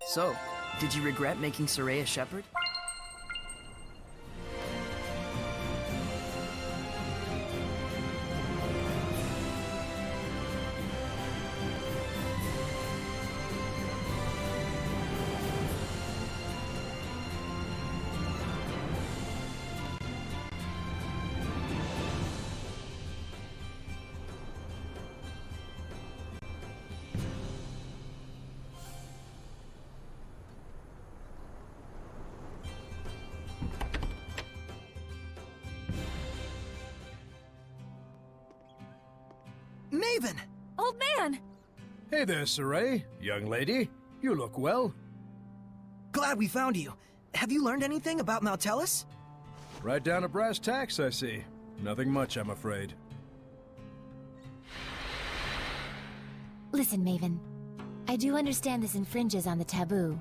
So, did you regret making Soraya shepherd? Maven! Old man! Hey there, Soraya, young lady. You look well. Glad we found you. Have you learned anything about Maltellus? Right down to brass tacks, I see. Nothing much, I'm afraid. Listen, Maven. I do understand this infringes on the taboo.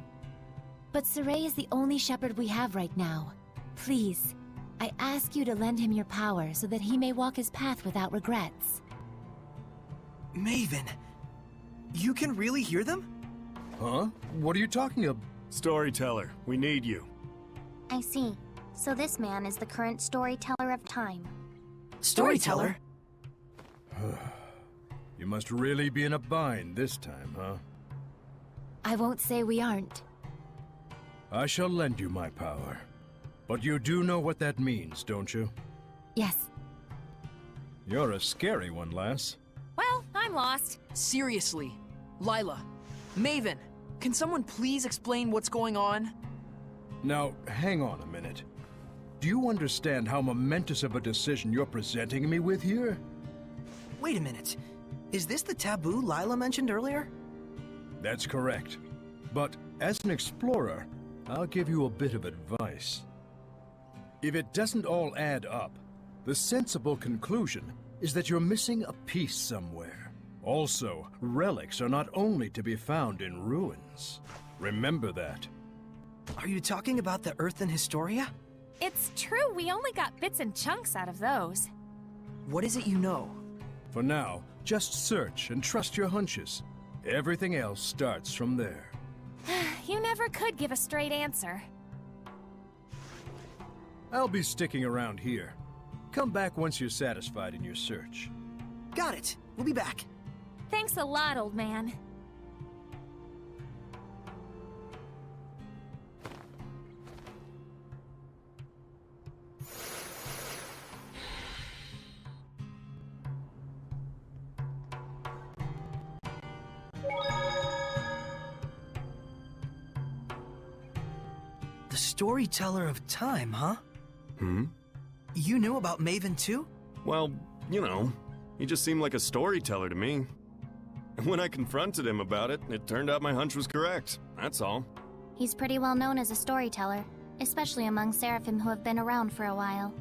But Soraya is the only shepherd we have right now. Please, I ask you to lend him your power so that he may walk his path without regrets. Maven, you can really hear them? Huh? What are you talking about? Storyteller, we need you. I see. So this man is the current storyteller of time. Storyteller? You must really be in a bind this time, huh? I won't say we aren't. I shall lend you my power. But you do know what that means, don't you? Yes. You're a scary one, lass. Well, I'm lost. Seriously, Lila, Maven, can someone please explain what's going on? Now, hang on a minute. Do you understand how momentous of a decision you're presenting me with here? Wait a minute. Is this the taboo Lila mentioned earlier? That's correct. But as an explorer, I'll give you a bit of advice. If it doesn't all add up, the sensible conclusion is that you're missing a piece somewhere. Also, relics are not only to be found in ruins. Remember that. Are you talking about the Earth and Historia? It's true, we only got bits and chunks out of those. What is it you know? For now, just search and trust your hunches. Everything else starts from there. You never could give a straight answer. I'll be sticking around here. Come back once you're satisfied in your search. Got it. We'll be back. Thanks a lot, old man. The storyteller of time, huh? Hmm? You knew about Maven too? Well, you know, he just seemed like a storyteller to me. And when I confronted him about it, it turned out my hunch was correct. That's all. He's pretty well known as a storyteller, especially among Seraphim who have been around for a while.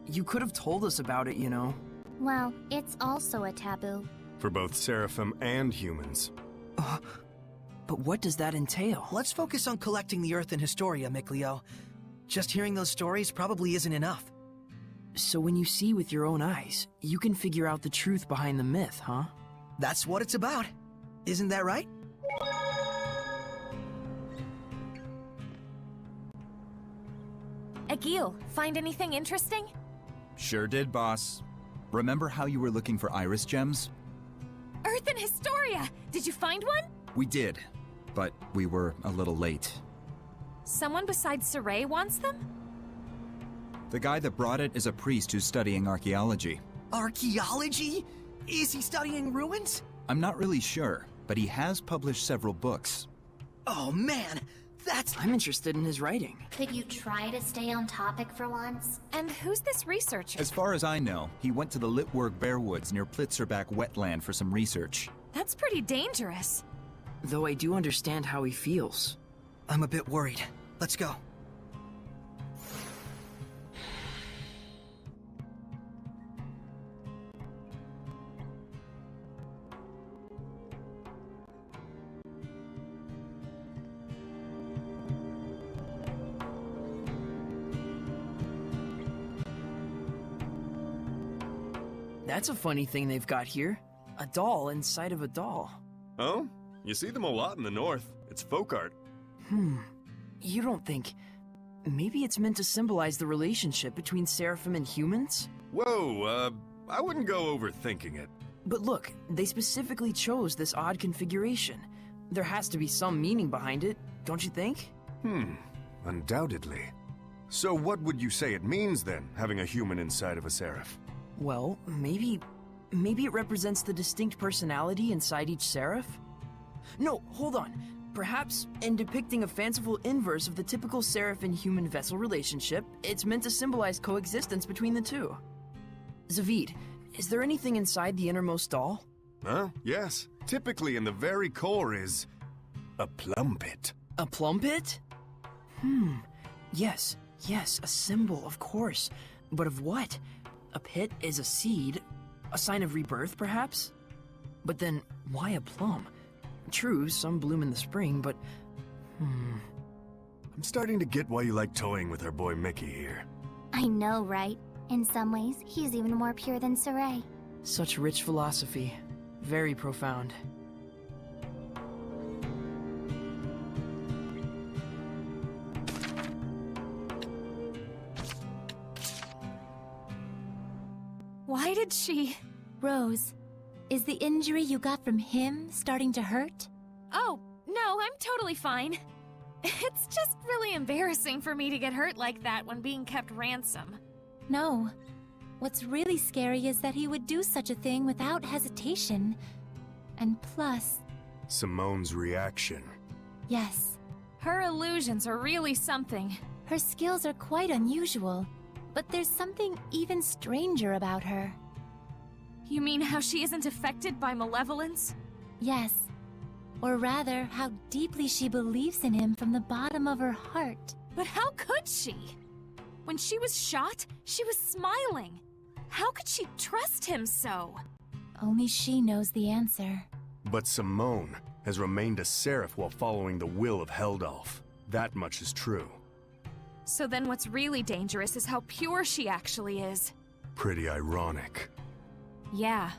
You could have told us about it, you know. Well, it's also a taboo. For both Seraphim and humans. But what does that entail? Let's focus on collecting the Earth and Historia, Mikleo. Just hearing those stories probably isn't enough. So when you see with your own eyes, you can figure out the truth behind the myth, huh? That's what it's about. Isn't that right? Agil, find anything interesting? Sure did, boss. Remember how you were looking for iris gems? Earth and Historia! Did you find one? We did, but we were a little late. Someone besides Soraya wants them? The guy that brought it is a priest who's studying archaeology. Archaeology? Is he studying ruins? I'm not really sure, but he has published several books. Oh man, that's... I'm interested in his writing. Could you try to stay on topic for once? And who's this researcher? As far as I know, he went to the Litwurg Bearwoods near Plitzerback wetland for some research. That's pretty dangerous. Though I do understand how he feels. I'm a bit worried. Let's go. That's a funny thing they've got here. A doll inside of a doll. Oh? You see them a lot in the north. It's folk art. You don't think... maybe it's meant to symbolize the relationship between Seraphim and humans? Whoa, I wouldn't go overthinking it. But look, they specifically chose this odd configuration. There has to be some meaning behind it, don't you think? Undoubtedly. So what would you say it means then, having a human inside of a seraph? Well, maybe it represents the distinct personality inside each seraph? No, hold on. Perhaps, in depicting a fanciful inverse of the typical seraph and human vessel relationship, it's meant to symbolize coexistence between the two. Zaveid, is there anything inside the innermost doll? Yes. Typically in the very core is... a plum pit. A plum pit? Yes, a symbol, of course. But of what? A pit is a seed, a sign of rebirth, perhaps? But then, why a plum? True, some bloom in the spring, but... I'm starting to get why you like toying with our boy Mickey here. I know, right? In some ways, he's even more pure than Saray. Such rich philosophy. Very profound. Why did she... Rose, is the injury you got from him starting to hurt? Oh, no, I'm totally fine. It's just really embarrassing for me to get hurt like that when being kept ransom. No. What's really scary is that he would do such a thing without hesitation. And plus... Simone's reaction. Yes. Her illusions are really something. Her skills are quite unusual, but there's something even stranger about her. You mean how she isn't affected by malevolence? Yes. Or rather, how deeply she believes in him from the bottom of her heart. But how could she? When she was shot, she was smiling. How could she trust him so? Only she knows the answer. But Simone has remained a seraph while following the will of Heldalf. That much is true. So then what's really dangerous is how pure she actually is. Pretty ironic. Yeah.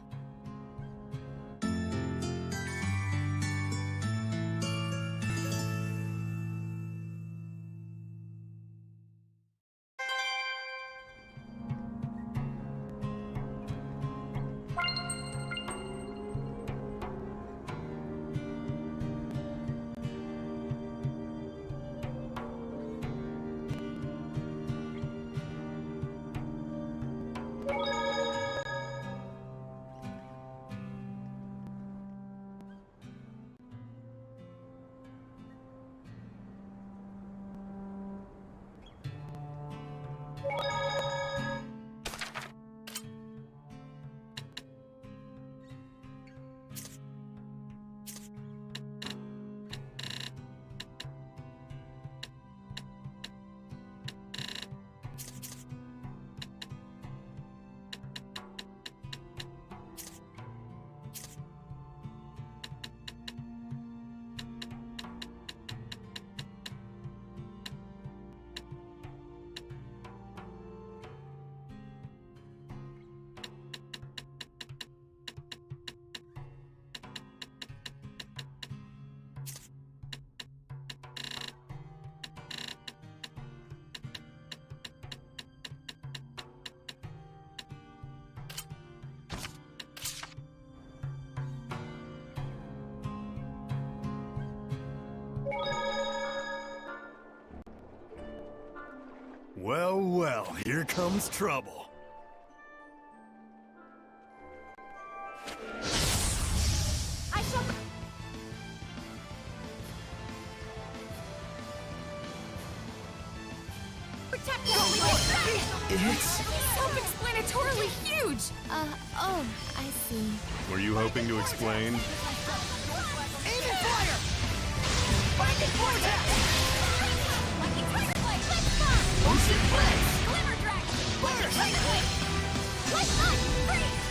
Well, well, here comes trouble. I shall... Protect us! It's... self-explanatorily huge! Oh, I see. Were you hoping to explain? Aim and fire! Lightning vortex! Ocean blitz! Glimmer Dragon! Burst! Let's not freeze!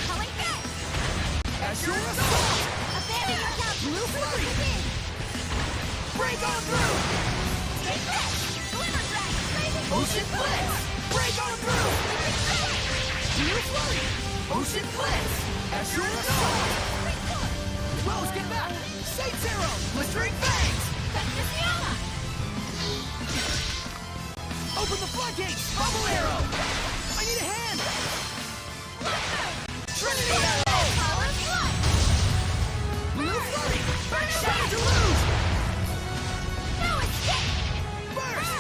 Calling back! Azure assault! Abandon your couch! Blue flurry! Break on through! Take this! Glimmer Dragon! Ocean Blitz! Break on through! Blue Flurry! Ocean Blitz! Azure Assault! Rose, get back! Saint Zero! Blistering Fangs! Open the floodgates! Bubble Arrow! I need a hand! Trinity Arrow! Blue Flurry! Shatter to lose! No escape! Burst!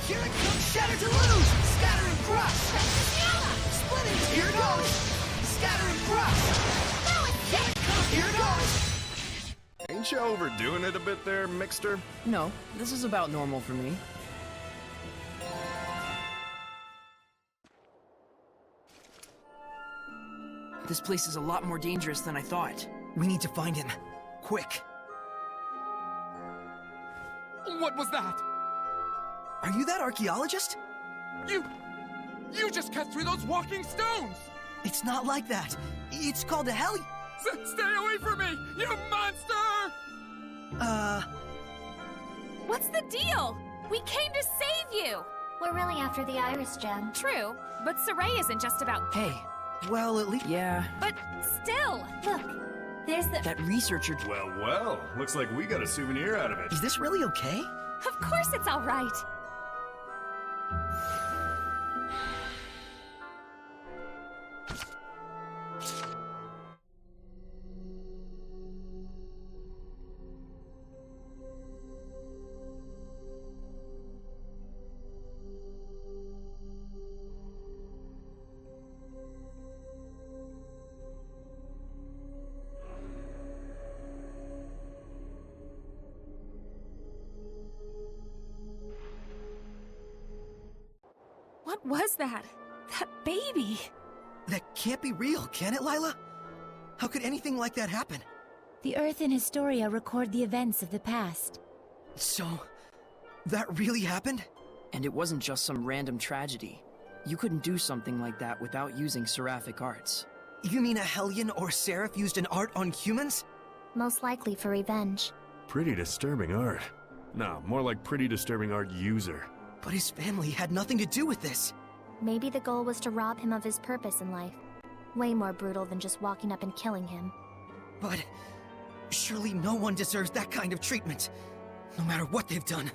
Here it comes! Shatter to lose! Scatter and crush! Splitting! Here it goes! Scatter and crush! No escape! Here it goes! Ain't you overdoing it a bit there, Mixter? No, this is about normal for me. This place is a lot more dangerous than I thought. We need to find him. Quick. What was that? Are you that archaeologist? You just cut through those walking stones! It's not like that. It's called a heli... Stay away from me, you monster! What's the deal? We came to save you! We're really after the Iris Gem. True, but Saray isn't just about... Hey. Well, at least... Yeah. But still! Look, there's the... That researcher... Well, looks like we got a souvenir out of it. Is this really okay? Of course it's all right. What was that? That baby? That can't be real, can it, Lila? How could anything like that happen? The Earth and Historia record the events of the past. So, that really happened? And it wasn't just some random tragedy. You couldn't do something like that without using seraphic arts. You mean a Hellion or Seraph used an art on humans? Most likely for revenge. Pretty disturbing art. No, more like pretty disturbing art user. But his family had nothing to do with this. Maybe the goal was to rob him of his purpose in life. Way more brutal than just walking up and killing him. But surely no one deserves that kind of treatment, no matter what they've done.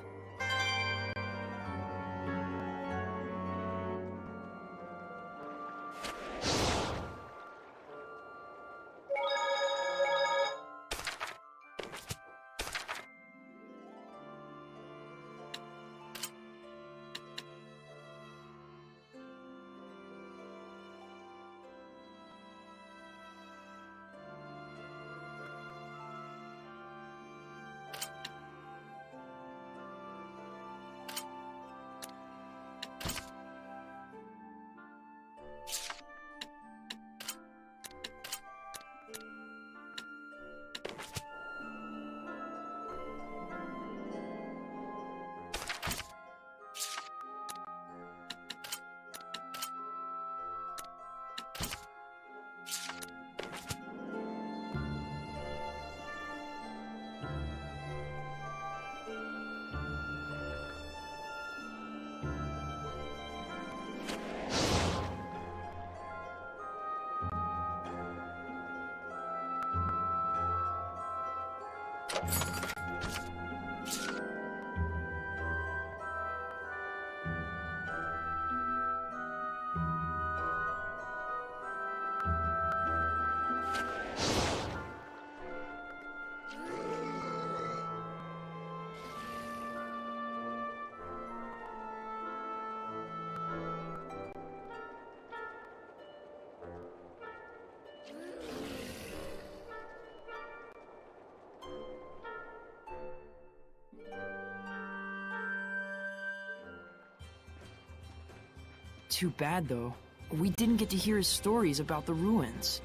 Too bad, though. We didn't get to hear his stories about the ruins.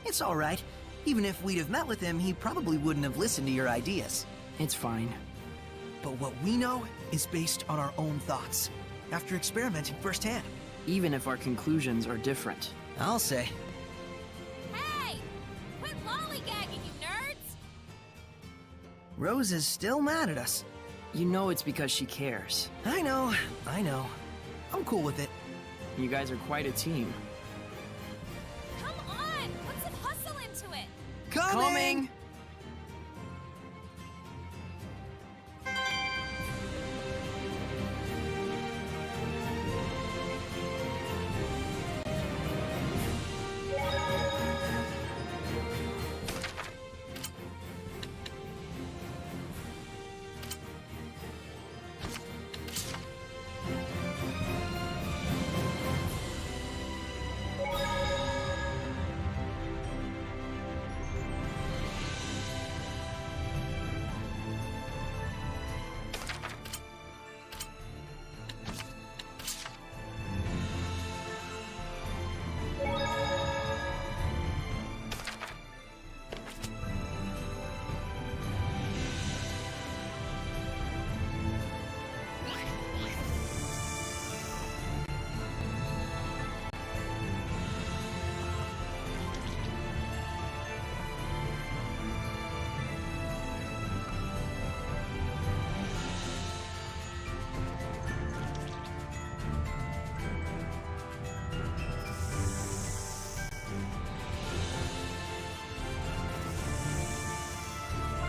It's alright. Even if we'd have met with him, he probably wouldn't have listened to your ideas. It's fine. But what we know is based on our own thoughts, after experimenting firsthand. Even if our conclusions are different. I'll say. Hey! Quit lollygagging, you nerds! Rose is still mad at us. You know it's because she cares. I know. I'm cool with it. You guys are quite a team. Come on! Put some hustle into it! Coming!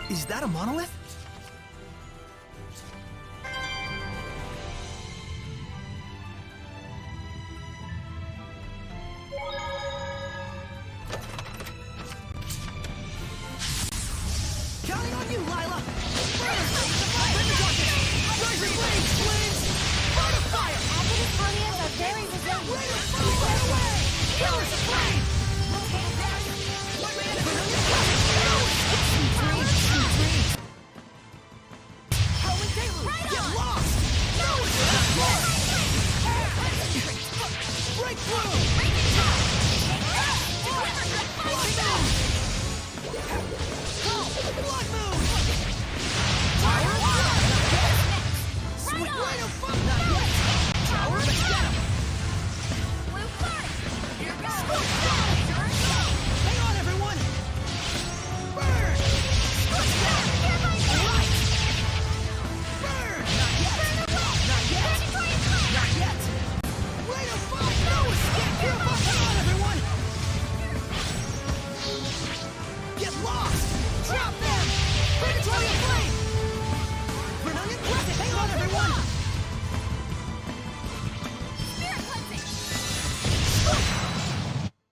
Is that a monolith? Counting on you, Lila! Rising flames, twins! Burn of fire! Active Italians are very resilient. Right away! Killers of flame! Get lost! Break through! Blood moon! Sweet right of fuck! Not yet! Tower, let's get him! Blue card! Here goes! Hang on, everyone! Burn! Right! Burn! Not yet! Not yet! Not yet! Right of fuck! No escape! Here, hang on, everyone! Get lost! Drop them! Purgatory of flame! Vermilion Crescent! Hang on, everyone! Spirit cleansing!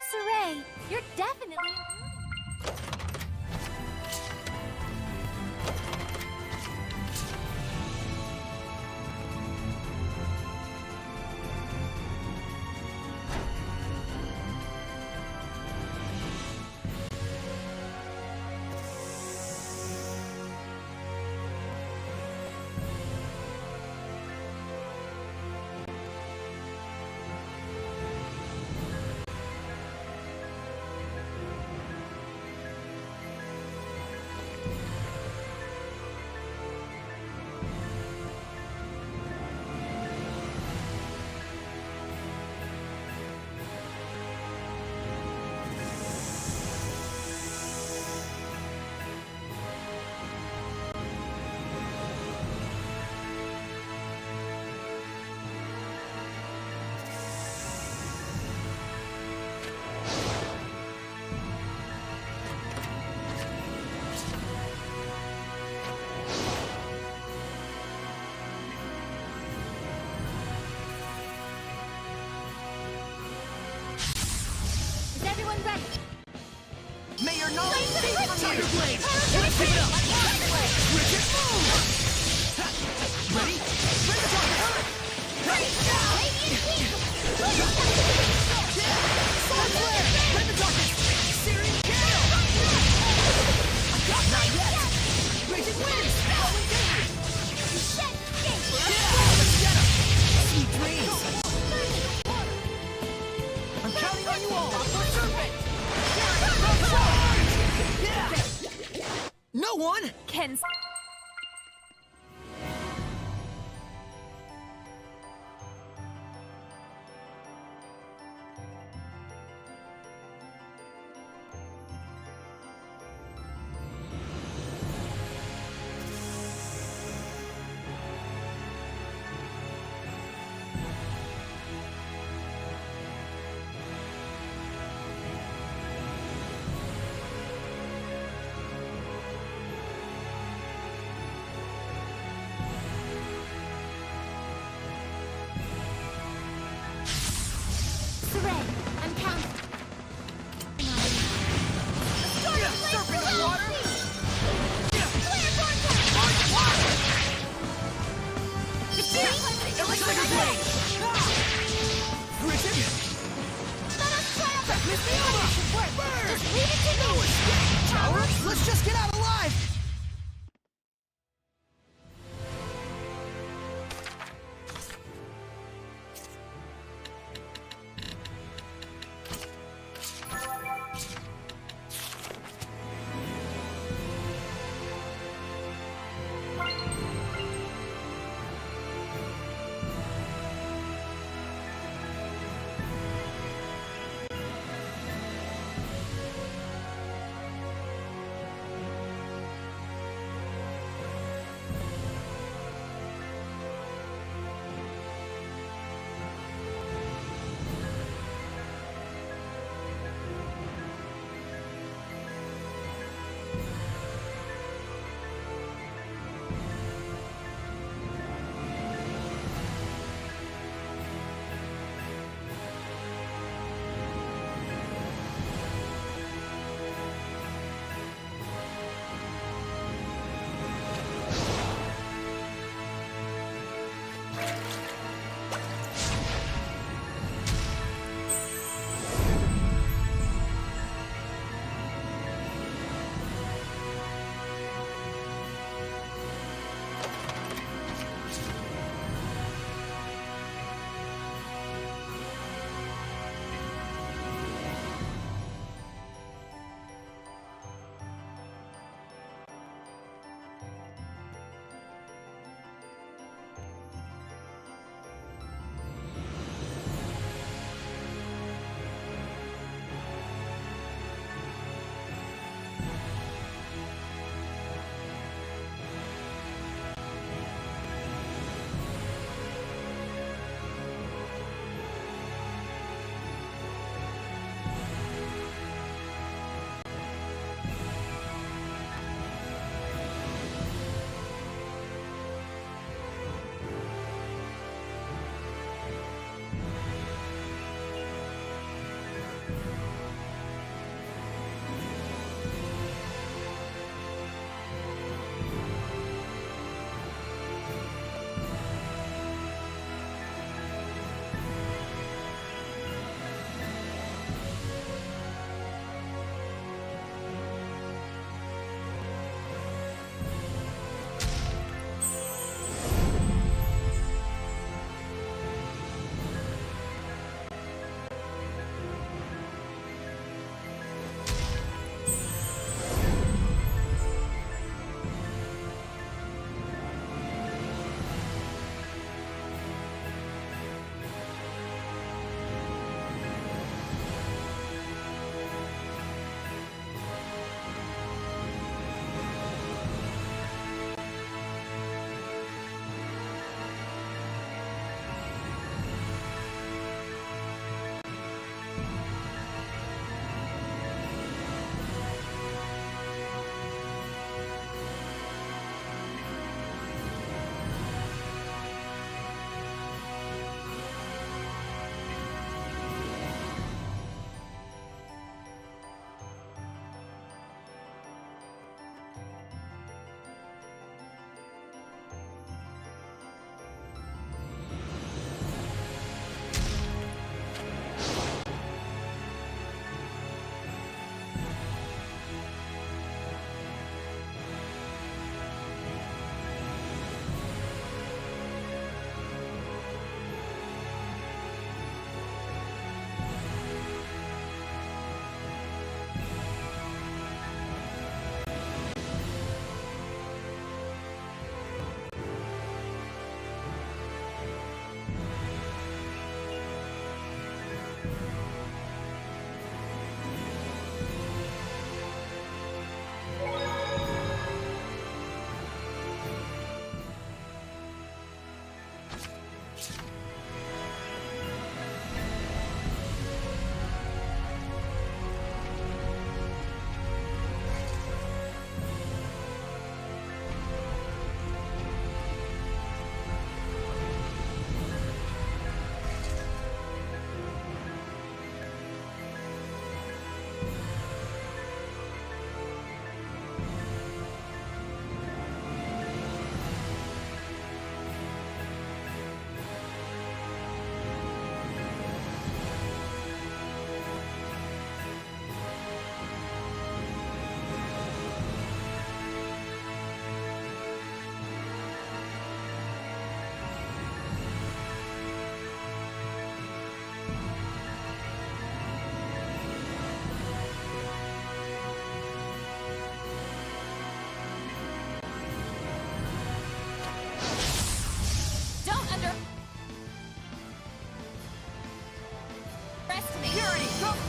Saray, you're definitely... Is everyone ready? May your knowledge be Tiger Blade! Let's keep it up! Bridget, move! Ready? Bring the target! Ready? Sword Flare! Bring the target! Searing Gale! Not yet! Bridget wins! Let's get him! Sweet dreams! I'm counting on you all! Yeah! No one! Ken's... Saray, I'm counting. Surfing the water! It's here! It looks like a blade! Bridget! Let us try out the should work. Just leave it to me. Tower, let's just get out alive!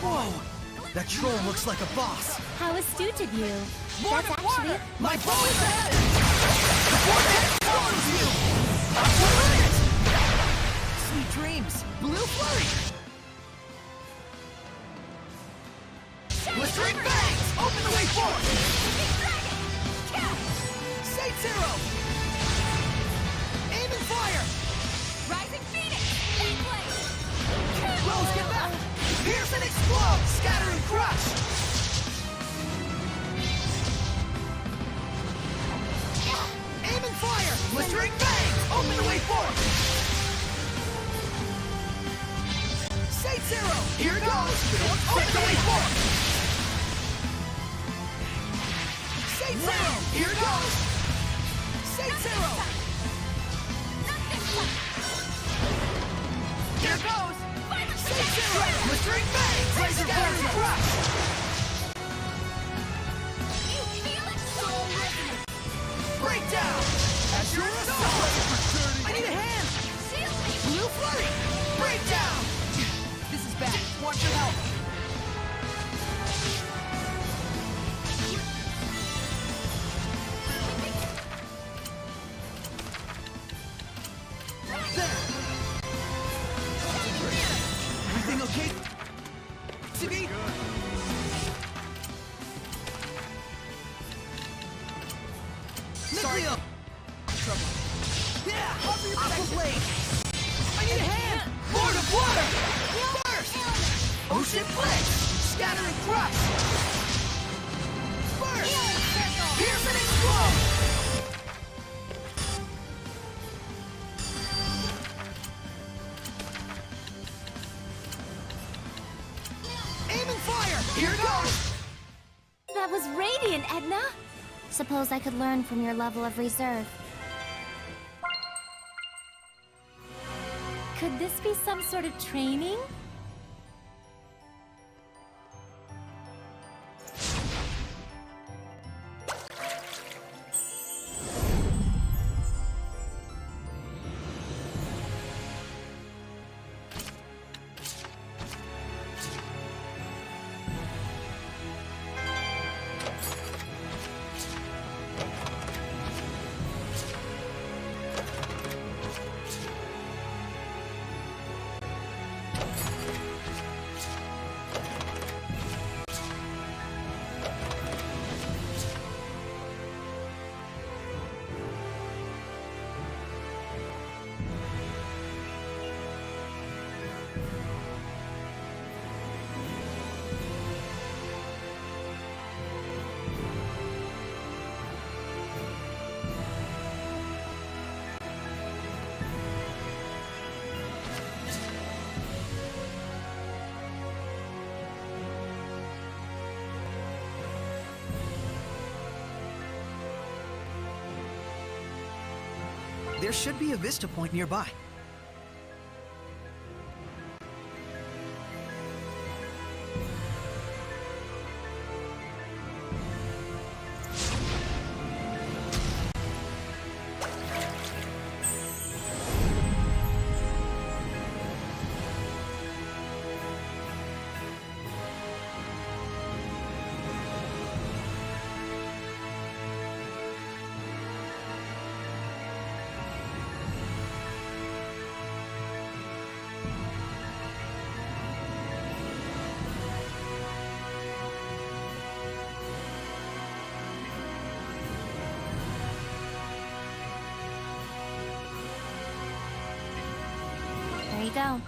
Whoa! That troll looks like a boss. How astute of you. More That's than actually... water! My bow is ahead! The vortex follows you! Brilliant! Sweet dreams! Blue flurry! Blistering bangs! Open the way forward! Sage Zero! Aim and fire! Rising Phoenix! Blade! Rose, get back! Pierce and explode! Scatter and crush! Aim and fire! Blistering bangs! Open the way forward! Sage Zero! Here it goes! Open the way forward! Sage Zero! Here it goes! Sage Zero! Here goes! Sage Zero! Blistering bangs! Razor Blade crush! You feel it so resonant! Breakdown! As your assault! I need a hand! Shield me! Blue flurry! Breakdown! This is bad. Want your help? There! Everything okay? Sibby? Sorry. Trouble. Yeah! Aqua Blade! I need a hand! Lord of Water! Burst! Ocean Blitz! Scatter and crush! Burst! Pierce and explode! Aim and fire! Here goes! That was radiant, Edna. Suppose I could learn from your level of reserve. Could this be some sort of training? There should be a vista point nearby. There you go.